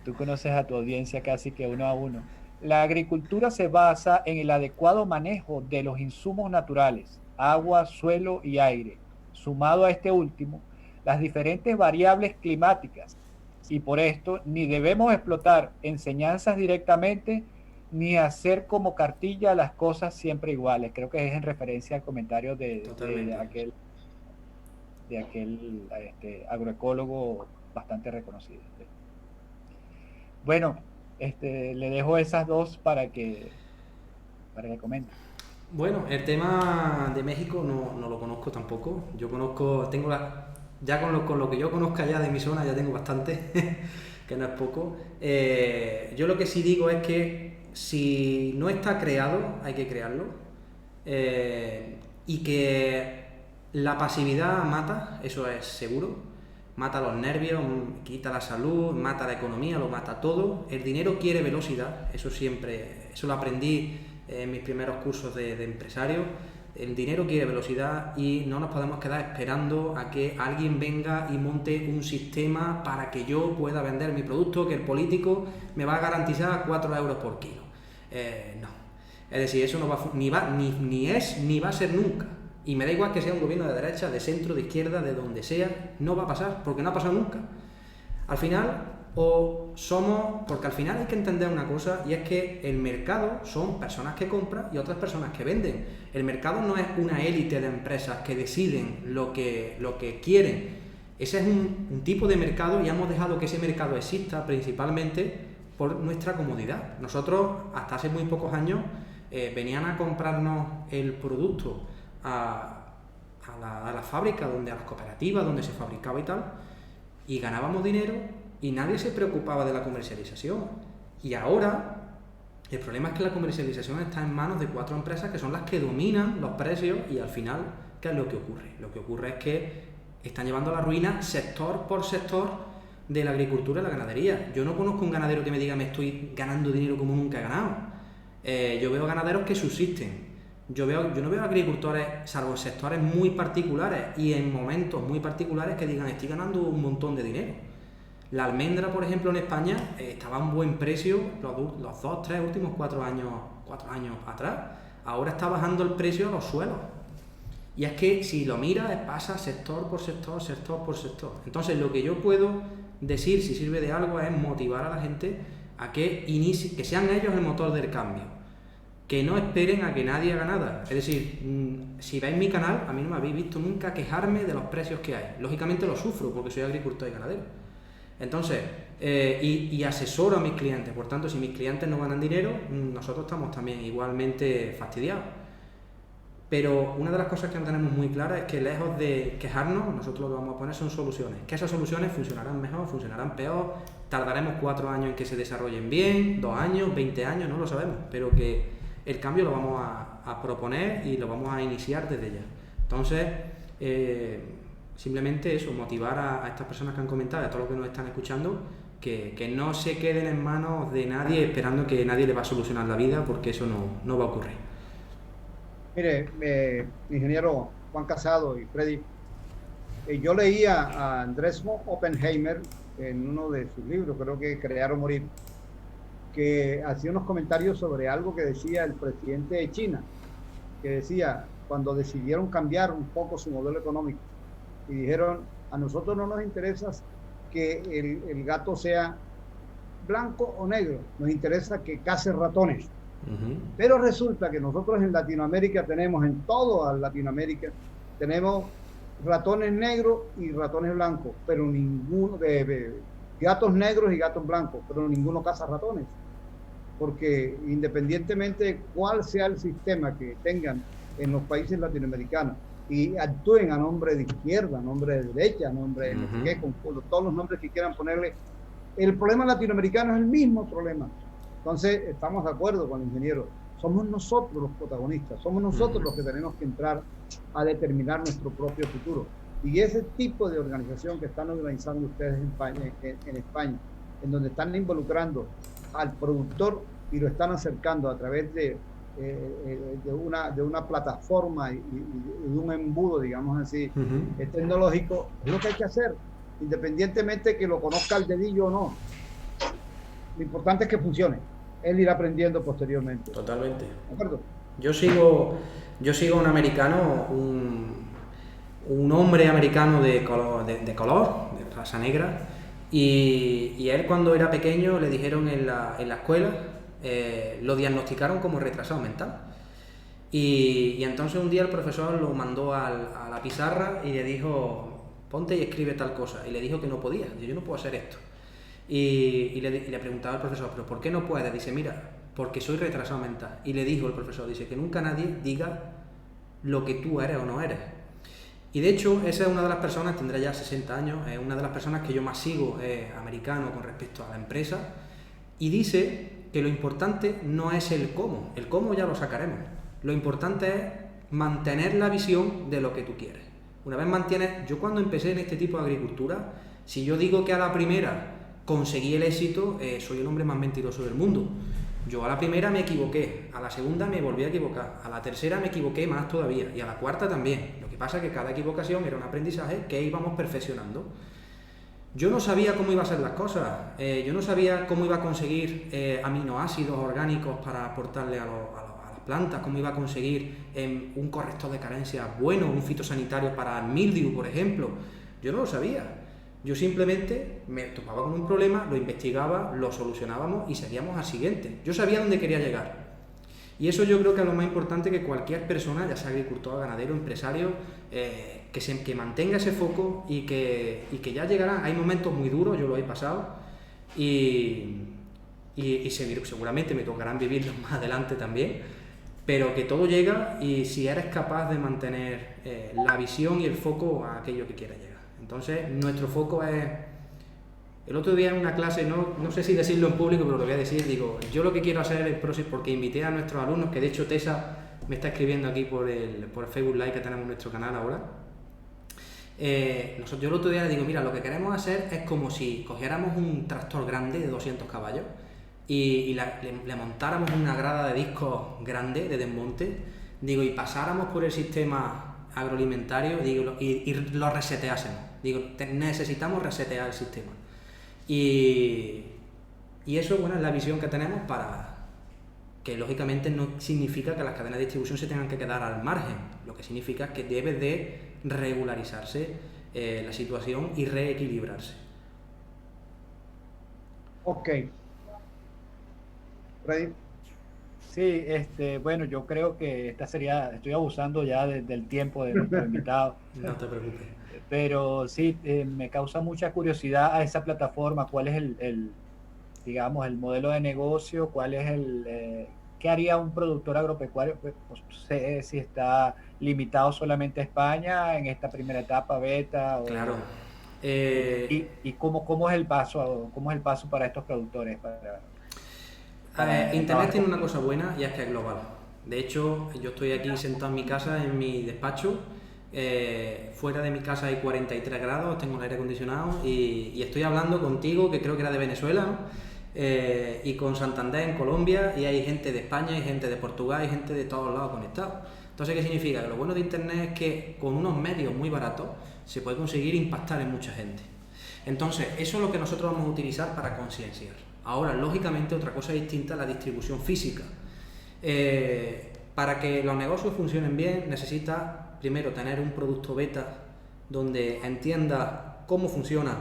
Tú conoces a tu audiencia casi que uno a uno. La agricultura se basa en el adecuado manejo de los insumos naturales, agua, suelo y aire, sumado a este último, las diferentes variables climáticas. Y por esto ni debemos explotar enseñanzas directamente, ni hacer como cartilla las cosas siempre iguales. Creo que es en referencia al comentario de aquel agroecólogo bastante reconocido. Bueno, le dejo esas dos para que comenten. Bueno, el tema de México no lo conozco tampoco. Yo conozco, ya con lo que yo conozca ya de mi zona ya tengo bastante, que no es poco. Yo lo que sí digo es que si no está creado, hay que crearlo. Y que la pasividad mata, eso es seguro. Mata los nervios, quita la salud, mata la economía, lo mata todo. El dinero quiere velocidad, eso lo aprendí en mis primeros cursos de empresario. El dinero quiere velocidad y no nos podemos quedar esperando a que alguien venga y monte un sistema para que yo pueda vender mi producto, que el político me va a garantizar 4 euros por kilo. No. Es decir, eso no va ni es ni va a ser nunca. Y me da igual que sea un gobierno de derecha, de centro, de izquierda, de donde sea, no va a pasar, porque no ha pasado nunca. Al final, porque al final hay que entender una cosa, y es que el mercado son personas que compran y otras personas que venden. El mercado no es una élite de empresas que deciden lo que quieren. Ese es un tipo de mercado y hemos dejado que ese mercado exista principalmente por nuestra comodidad. Nosotros, hasta hace muy pocos años, venían a comprarnos el producto a la fábrica, a las cooperativas donde se fabricaba y tal, y ganábamos dinero y nadie se preocupaba de la comercialización. Y ahora el problema es que la comercialización está en manos de 4 empresas que son las que dominan los precios y al final, ¿qué es lo que ocurre? Lo que ocurre es que están llevando a la ruina sector por sector de la agricultura y la ganadería. Yo no conozco un ganadero que me diga me estoy ganando dinero como nunca he ganado. Yo veo ganaderos que subsisten. Yo no veo agricultores, salvo sectores muy particulares y en momentos muy particulares que digan estoy ganando un montón de dinero. La almendra, por ejemplo, en España estaba a un buen precio los 2, 3 últimos 4 años atrás. Ahora está bajando el precio a los suelos. Y es que si lo miras, pasa sector por sector, sector por sector. Entonces lo que yo puedo decir, si sirve de algo, es motivar a la gente a que sean ellos el motor del cambio. Que no esperen a que nadie haga nada. Es decir, si veis mi canal, a mí no me habéis visto nunca quejarme de los precios que hay. Lógicamente lo sufro porque soy agricultor y ganadero. Entonces, y asesoro a mis clientes. Por tanto, si mis clientes no ganan dinero, nosotros estamos también igualmente fastidiados. Pero una de las cosas que no tenemos muy claras es que lejos de quejarnos, nosotros lo que vamos a poner son soluciones. Que esas soluciones funcionarán mejor, funcionarán peor, tardaremos 4 años en que se desarrollen bien, 2 años, 20 años, no lo sabemos, pero que el cambio lo vamos a proponer y lo vamos a iniciar desde ya. Entonces, simplemente eso, motivar a estas personas que han comentado, a todos los que nos están escuchando, que no se queden en manos de nadie esperando que nadie le va a solucionar la vida, porque eso no va a ocurrir. Mire, ingeniero Juan Casado y Freddy, Yo leía a Andrés Oppenheimer en uno de sus libros, creo que Crear o Morir, que hacía unos comentarios sobre algo que decía el presidente de China, que decía, cuando decidieron cambiar un poco su modelo económico, y dijeron, a nosotros no nos interesa que el gato sea blanco o negro, nos interesa que case ratones. Pero resulta que nosotros en Latinoamérica tenemos, en toda Latinoamérica, tenemos ratones negros y ratones blancos, pero ninguno, gatos negros y gatos blancos, pero ninguno caza ratones. Porque independientemente de cuál sea el sistema que tengan en los países latinoamericanos y actúen a nombre de izquierda, a nombre de derecha, a nombre de no sé qué, con todos los nombres que quieran ponerle, el problema latinoamericano es el mismo problema. Entonces, estamos de acuerdo con el ingeniero. Somos nosotros los protagonistas, somos nosotros los que tenemos que entrar a determinar nuestro propio futuro. Y ese tipo de organización que están organizando ustedes en España, en donde están involucrando al productor y lo están acercando a través de una plataforma y de un embudo, digamos así, tecnológico, es lo que hay que hacer, independientemente de que lo conozca el dedillo o no. Lo importante es que funcione. Él irá aprendiendo posteriormente. Totalmente. ¿De acuerdo? Yo sigo a un americano, un hombre americano de color, de raza negra, y a él cuando era pequeño le dijeron en la escuela, lo diagnosticaron como retrasado mental. Y entonces un día el profesor lo mandó a la pizarra y le dijo, ponte y escribe tal cosa. Y le dijo que no podía, yo no puedo hacer esto. Y le preguntaba al profesor, ¿pero por qué no puedes? Dice, mira, porque soy retrasado mental. Y le dijo el profesor, dice, que nunca nadie diga lo que tú eres o no eres. Y de hecho, esa es una de las personas, tendrá ya 60 años, es una de las personas que yo más sigo, americano, con respecto a la empresa, y dice que lo importante no es el cómo ya lo sacaremos. Lo importante es mantener la visión de lo que tú quieres. Una vez mantienes, yo cuando empecé en este tipo de agricultura, si yo digo que a la primera conseguí el éxito, soy el hombre más mentiroso del mundo. Yo a la primera me equivoqué, a la segunda me volví a equivocar, a la tercera me equivoqué más todavía y a la cuarta también. Lo que pasa es que cada equivocación era un aprendizaje que íbamos perfeccionando. Yo no sabía cómo iban a ser las cosas, yo no sabía cómo iba a conseguir aminoácidos orgánicos para aportarle a las plantas, cómo iba a conseguir un corrector de carencia bueno, un fitosanitario para el mildiu, por ejemplo. Yo no lo sabía. Yo simplemente me topaba con un problema, lo investigaba, lo solucionábamos y seguíamos al siguiente. Yo sabía dónde quería llegar. Y eso yo creo que es lo más importante, que cualquier persona, ya sea agricultor, ganadero, empresario, que mantenga ese foco y que ya llegará. Hay momentos muy duros, yo lo he pasado, y seguramente me tocarán vivirlos más adelante también, pero que todo llega y si eres capaz de mantener la visión y el foco a aquello que quieras llegar. Entonces, nuestro foco es... El otro día en una clase, no sé si decirlo en público, pero lo voy a decir, digo, yo lo que quiero hacer el próximo, porque invité a nuestros alumnos, que de hecho Tessa me está escribiendo aquí por el Facebook Live que tenemos en nuestro canal ahora. Yo el otro día le digo, mira, lo que queremos hacer es como si cogiéramos un tractor grande de 200 caballos y le montáramos una grada de discos grande de desmonte, digo, y pasáramos por el sistema agroalimentario, digo, y lo reseteásemos. Digo, necesitamos resetear el sistema. Y eso, bueno, es la visión que tenemos, para que lógicamente no significa que las cadenas de distribución se tengan que quedar al margen. Lo que significa es que debe de regularizarse la situación y reequilibrarse. Ok. Freddy. Sí, bueno, yo creo que estoy abusando ya del tiempo de nuestro invitado. No te preocupes. Pero sí, me causa mucha curiosidad a esa plataforma, cuál es digamos, el modelo de negocio, cuál es qué haría un productor agropecuario, pues, no sé si está limitado solamente a España en esta primera etapa beta. Claro. ¿Y cómo es el paso para estos productores? Internet tiene una cosa buena, y es que es global. De hecho, yo estoy aquí sentado en mi casa, en mi despacho. Fuera de mi casa hay 43 grados, tengo el aire acondicionado y estoy hablando contigo, que creo que era de Venezuela, ¿no? Y con Santander en Colombia, y hay gente de España, hay gente de Portugal, hay gente de todos lados conectados. Entonces, ¿qué significa? Que lo bueno de Internet es que con unos medios muy baratos se puede conseguir impactar en mucha gente. Entonces, eso es lo que nosotros vamos a utilizar para concienciar. Ahora, lógicamente, otra cosa distinta es la distribución física. Para que los negocios funcionen bien, necesitas primero tener un producto beta donde entiendas cómo funciona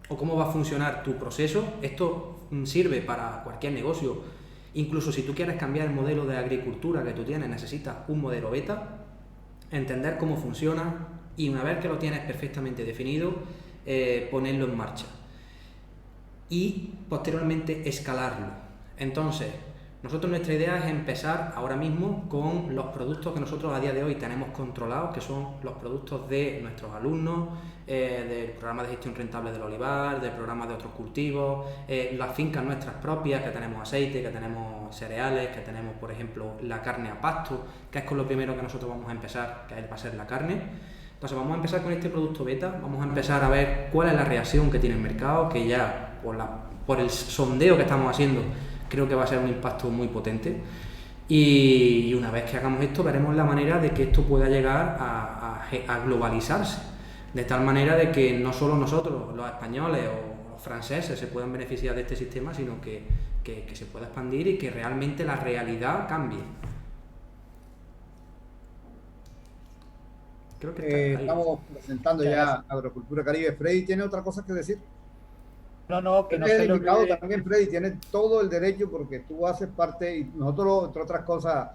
o cómo va a funcionar tu proceso. Esto sirve para cualquier negocio. Incluso si tú quieres cambiar el modelo de agricultura que tú tienes, necesitas un modelo beta, entender cómo funciona y una vez que lo tienes perfectamente definido, ponerlo en marcha y posteriormente escalarlo. Entonces, nuestra idea es empezar ahora mismo con los productos que nosotros a día de hoy tenemos controlados, que son los productos de nuestros alumnos, del programa de gestión rentable del olivar, del programa de otros cultivos, las fincas nuestras propias, que tenemos aceite, que tenemos cereales, que tenemos, por ejemplo, la carne a pasto, que es con lo primero que nosotros vamos a empezar, que va a ser la carne. Entonces vamos a empezar con este producto beta, vamos a empezar a ver cuál es la reacción que tiene el mercado, que ya por el sondeo que estamos haciendo creo que va a ser un impacto muy potente, y una vez que hagamos esto veremos la manera de que esto pueda llegar a globalizarse, de tal manera de que no solo nosotros, los españoles o los franceses, se puedan beneficiar de este sistema, sino que se pueda expandir y que realmente la realidad cambie. Creo que estamos presentando ya Agrocultura Caribe. Freddy, ¿tiene otra cosa que decir? No, que no se lo olvide. También Freddy tiene todo el derecho, porque tú haces parte, y nosotros, entre otras cosas,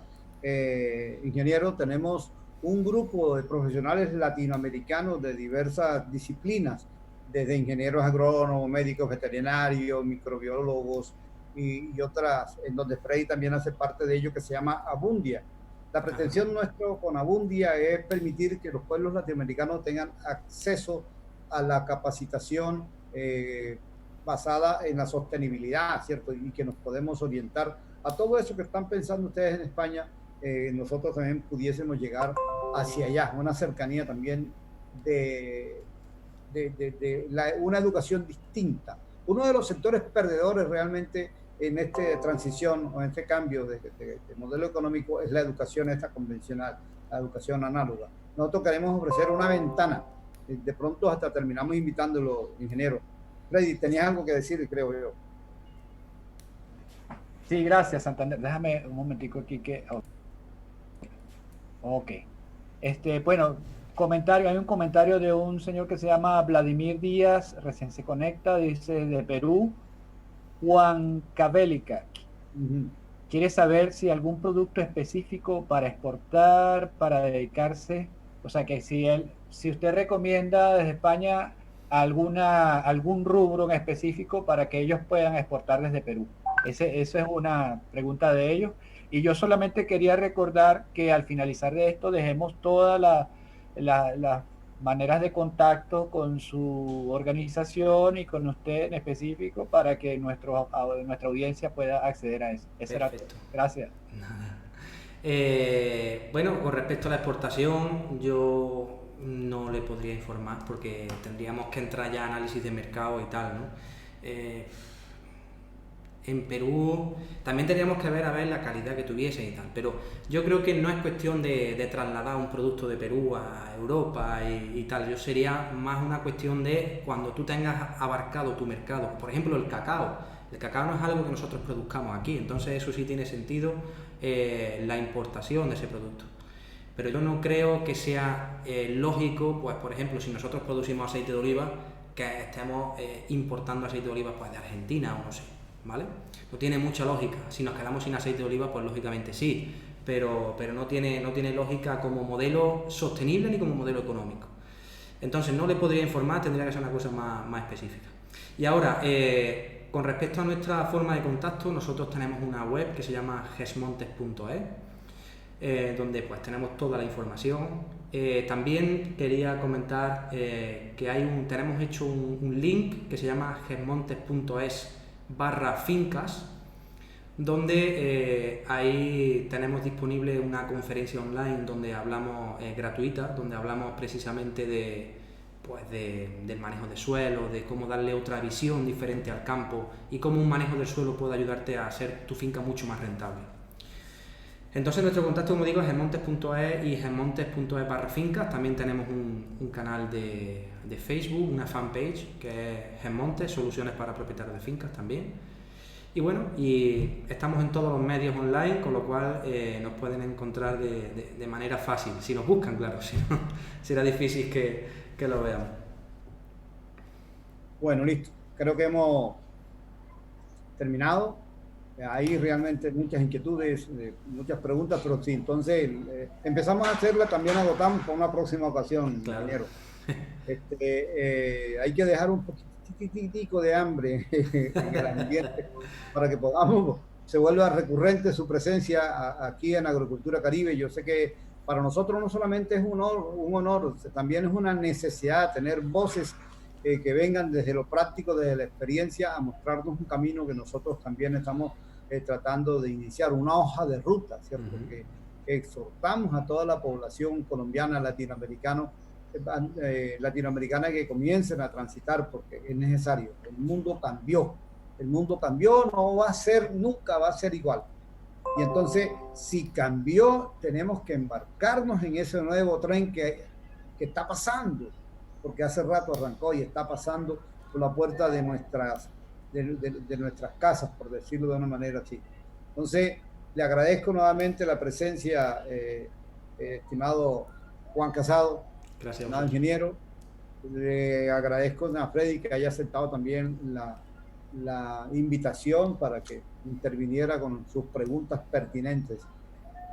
ingenieros, tenemos un grupo de profesionales latinoamericanos de diversas disciplinas, desde ingenieros agrónomos, médicos veterinarios, microbiólogos y otras, en donde Freddy también hace parte de ello, que se llama Abundia. La pretensión nuestra con Abundia es permitir que los pueblos latinoamericanos tengan acceso a la capacitación basada en la sostenibilidad, ¿cierto? Y que nos podemos orientar a todo eso que están pensando ustedes en España, nosotros también pudiésemos llegar hacia allá, una cercanía también una educación distinta. Uno de los sectores perdedores realmente en esta transición o en este cambio de modelo económico es la educación esta convencional, la educación análoga. Nosotros queremos ofrecer una ventana, de pronto hasta terminamos invitándolo, ingeniero. Freddy, tenías algo que decir, creo yo. Sí, gracias, Santander. Déjame un momentico aquí que... Ok. Bueno, hay un comentario de un señor que se llama Vladimir Díaz, recién se conecta, dice de Perú, Juan Cabélica. Quiere saber si algún producto específico para exportar, para dedicarse, o sea que si usted recomienda desde España algún rubro en específico para que ellos puedan exportar desde Perú. Esa es una pregunta de ellos. Y yo solamente quería recordar que al finalizar de esto dejemos todas las maneras de contacto con su organización y con usted en específico para que nuestra audiencia pueda acceder a eso. Perfecto. Gracias. Bueno, con respecto a la exportación, yo no le podría informar porque tendríamos que entrar ya a análisis de mercado y tal, ¿no? En Perú también tendríamos que ver la calidad que tuviese y tal, pero yo creo que no es cuestión de trasladar un producto de Perú a Europa y tal. Yo sería más una cuestión de cuando tú tengas abarcado tu mercado. Por ejemplo, el cacao. El cacao no es algo que nosotros produzcamos aquí, entonces eso sí tiene sentido, la importación de ese producto. Pero yo no creo que sea lógico, pues por ejemplo, si nosotros producimos aceite de oliva, que estemos importando aceite de oliva pues de Argentina o no sé, ¿vale? No tiene mucha lógica. Si nos quedamos sin aceite de oliva, pues lógicamente sí, pero no tiene lógica como modelo sostenible ni como modelo económico. Entonces no le podría informar, tendría que ser una cosa más específica. Y ahora, con respecto a nuestra forma de contacto, nosotros tenemos una web que se llama gesmontes.es, donde pues tenemos toda la información. También quería comentar que tenemos hecho un link que se llama gesmontes.es/fincas, donde ahí tenemos disponible una conferencia online donde hablamos gratuita, donde hablamos precisamente del manejo de suelo, de cómo darle otra visión diferente al campo y cómo un manejo del suelo puede ayudarte a hacer tu finca mucho más rentable. Entonces nuestro contacto, como digo, es gemontes.es y gemontes.es/fincas. También tenemos un canal de Facebook, una fanpage que es Gemontes, soluciones para propietarios de fincas también. Y bueno, y estamos en todos los medios online, con lo cual nos pueden encontrar de manera fácil, si nos buscan, claro, si no, será difícil que lo veamos. Bueno, listo. Creo que hemos terminado. Hay realmente muchas inquietudes, muchas preguntas, pero sí, entonces empezamos a hacerla, también agotamos para una próxima ocasión, claro. Ingeniero. Hay que dejar un poquitico de hambre en el ambiente para que podamos, se vuelva recurrente su presencia aquí en Agricultura Caribe. Yo sé que para nosotros no solamente es un honor, también es una necesidad tener voces que vengan desde lo práctico, desde la experiencia, a mostrarnos un camino que nosotros también estamos tratando de iniciar, una hoja de ruta, ¿cierto? Que exhortamos a toda la población colombiana, latinoamericana, que comiencen a transitar, porque es necesario. El mundo cambió, no va a ser, nunca va a ser igual. Y entonces, si cambió, tenemos que embarcarnos en ese nuevo tren que está pasando, porque hace rato arrancó y está pasando por la puerta de nuestras casas, por decirlo de una manera así. Entonces, le agradezco nuevamente la presencia, estimado Juan Casado, gracias, ingeniero. Le agradezco a Freddy que haya aceptado también la invitación para que interviniera con sus preguntas pertinentes.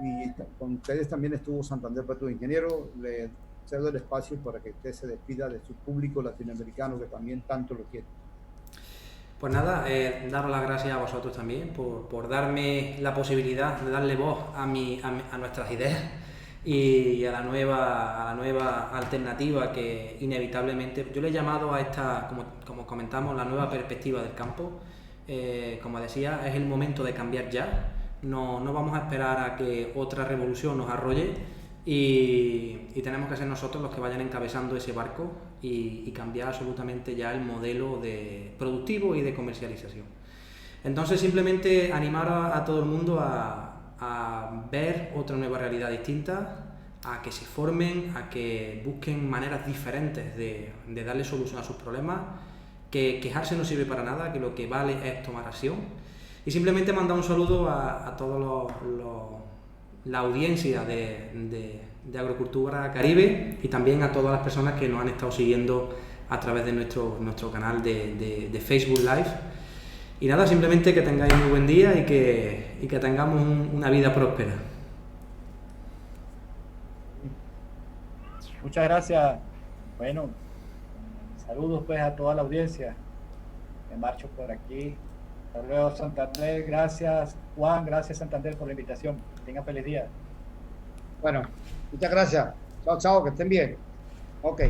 Y con ustedes también estuvo Santander Petro, ingeniero. Le cedo el espacio para que usted se despida de su público latinoamericano que también tanto lo quiere. Pues nada, daros las gracias a vosotros también por darme la posibilidad de darle voz a nuestras ideas y a la nueva alternativa que inevitablemente, yo le he llamado a esta, como comentamos, la nueva perspectiva del campo. Como decía, es el momento de cambiar ya, no vamos a esperar a que otra revolución nos arrolle y tenemos que ser nosotros los que vayan encabezando ese barco y cambiar absolutamente ya el modelo de productivo y de comercialización. Entonces simplemente animar a todo el mundo a ver otra nueva realidad distinta, a que se formen, a que busquen maneras diferentes de darle solución a sus problemas, que quejarse no sirve para nada, que lo que vale es tomar acción. Y simplemente mandar un saludo a todos la audiencia de Agricultura Caribe y también a todas las personas que nos han estado siguiendo a través de nuestro canal de Facebook Live. Y nada, simplemente que tengáis muy buen día y que tengamos una vida próspera. Muchas gracias. Bueno, saludos pues a toda la audiencia. Me marcho por aquí. Hasta luego, Santander. Gracias, Juan. Gracias, Santander, por la invitación. Tengan feliz día. Bueno, muchas gracias. Chao, chao, que estén bien. Ok.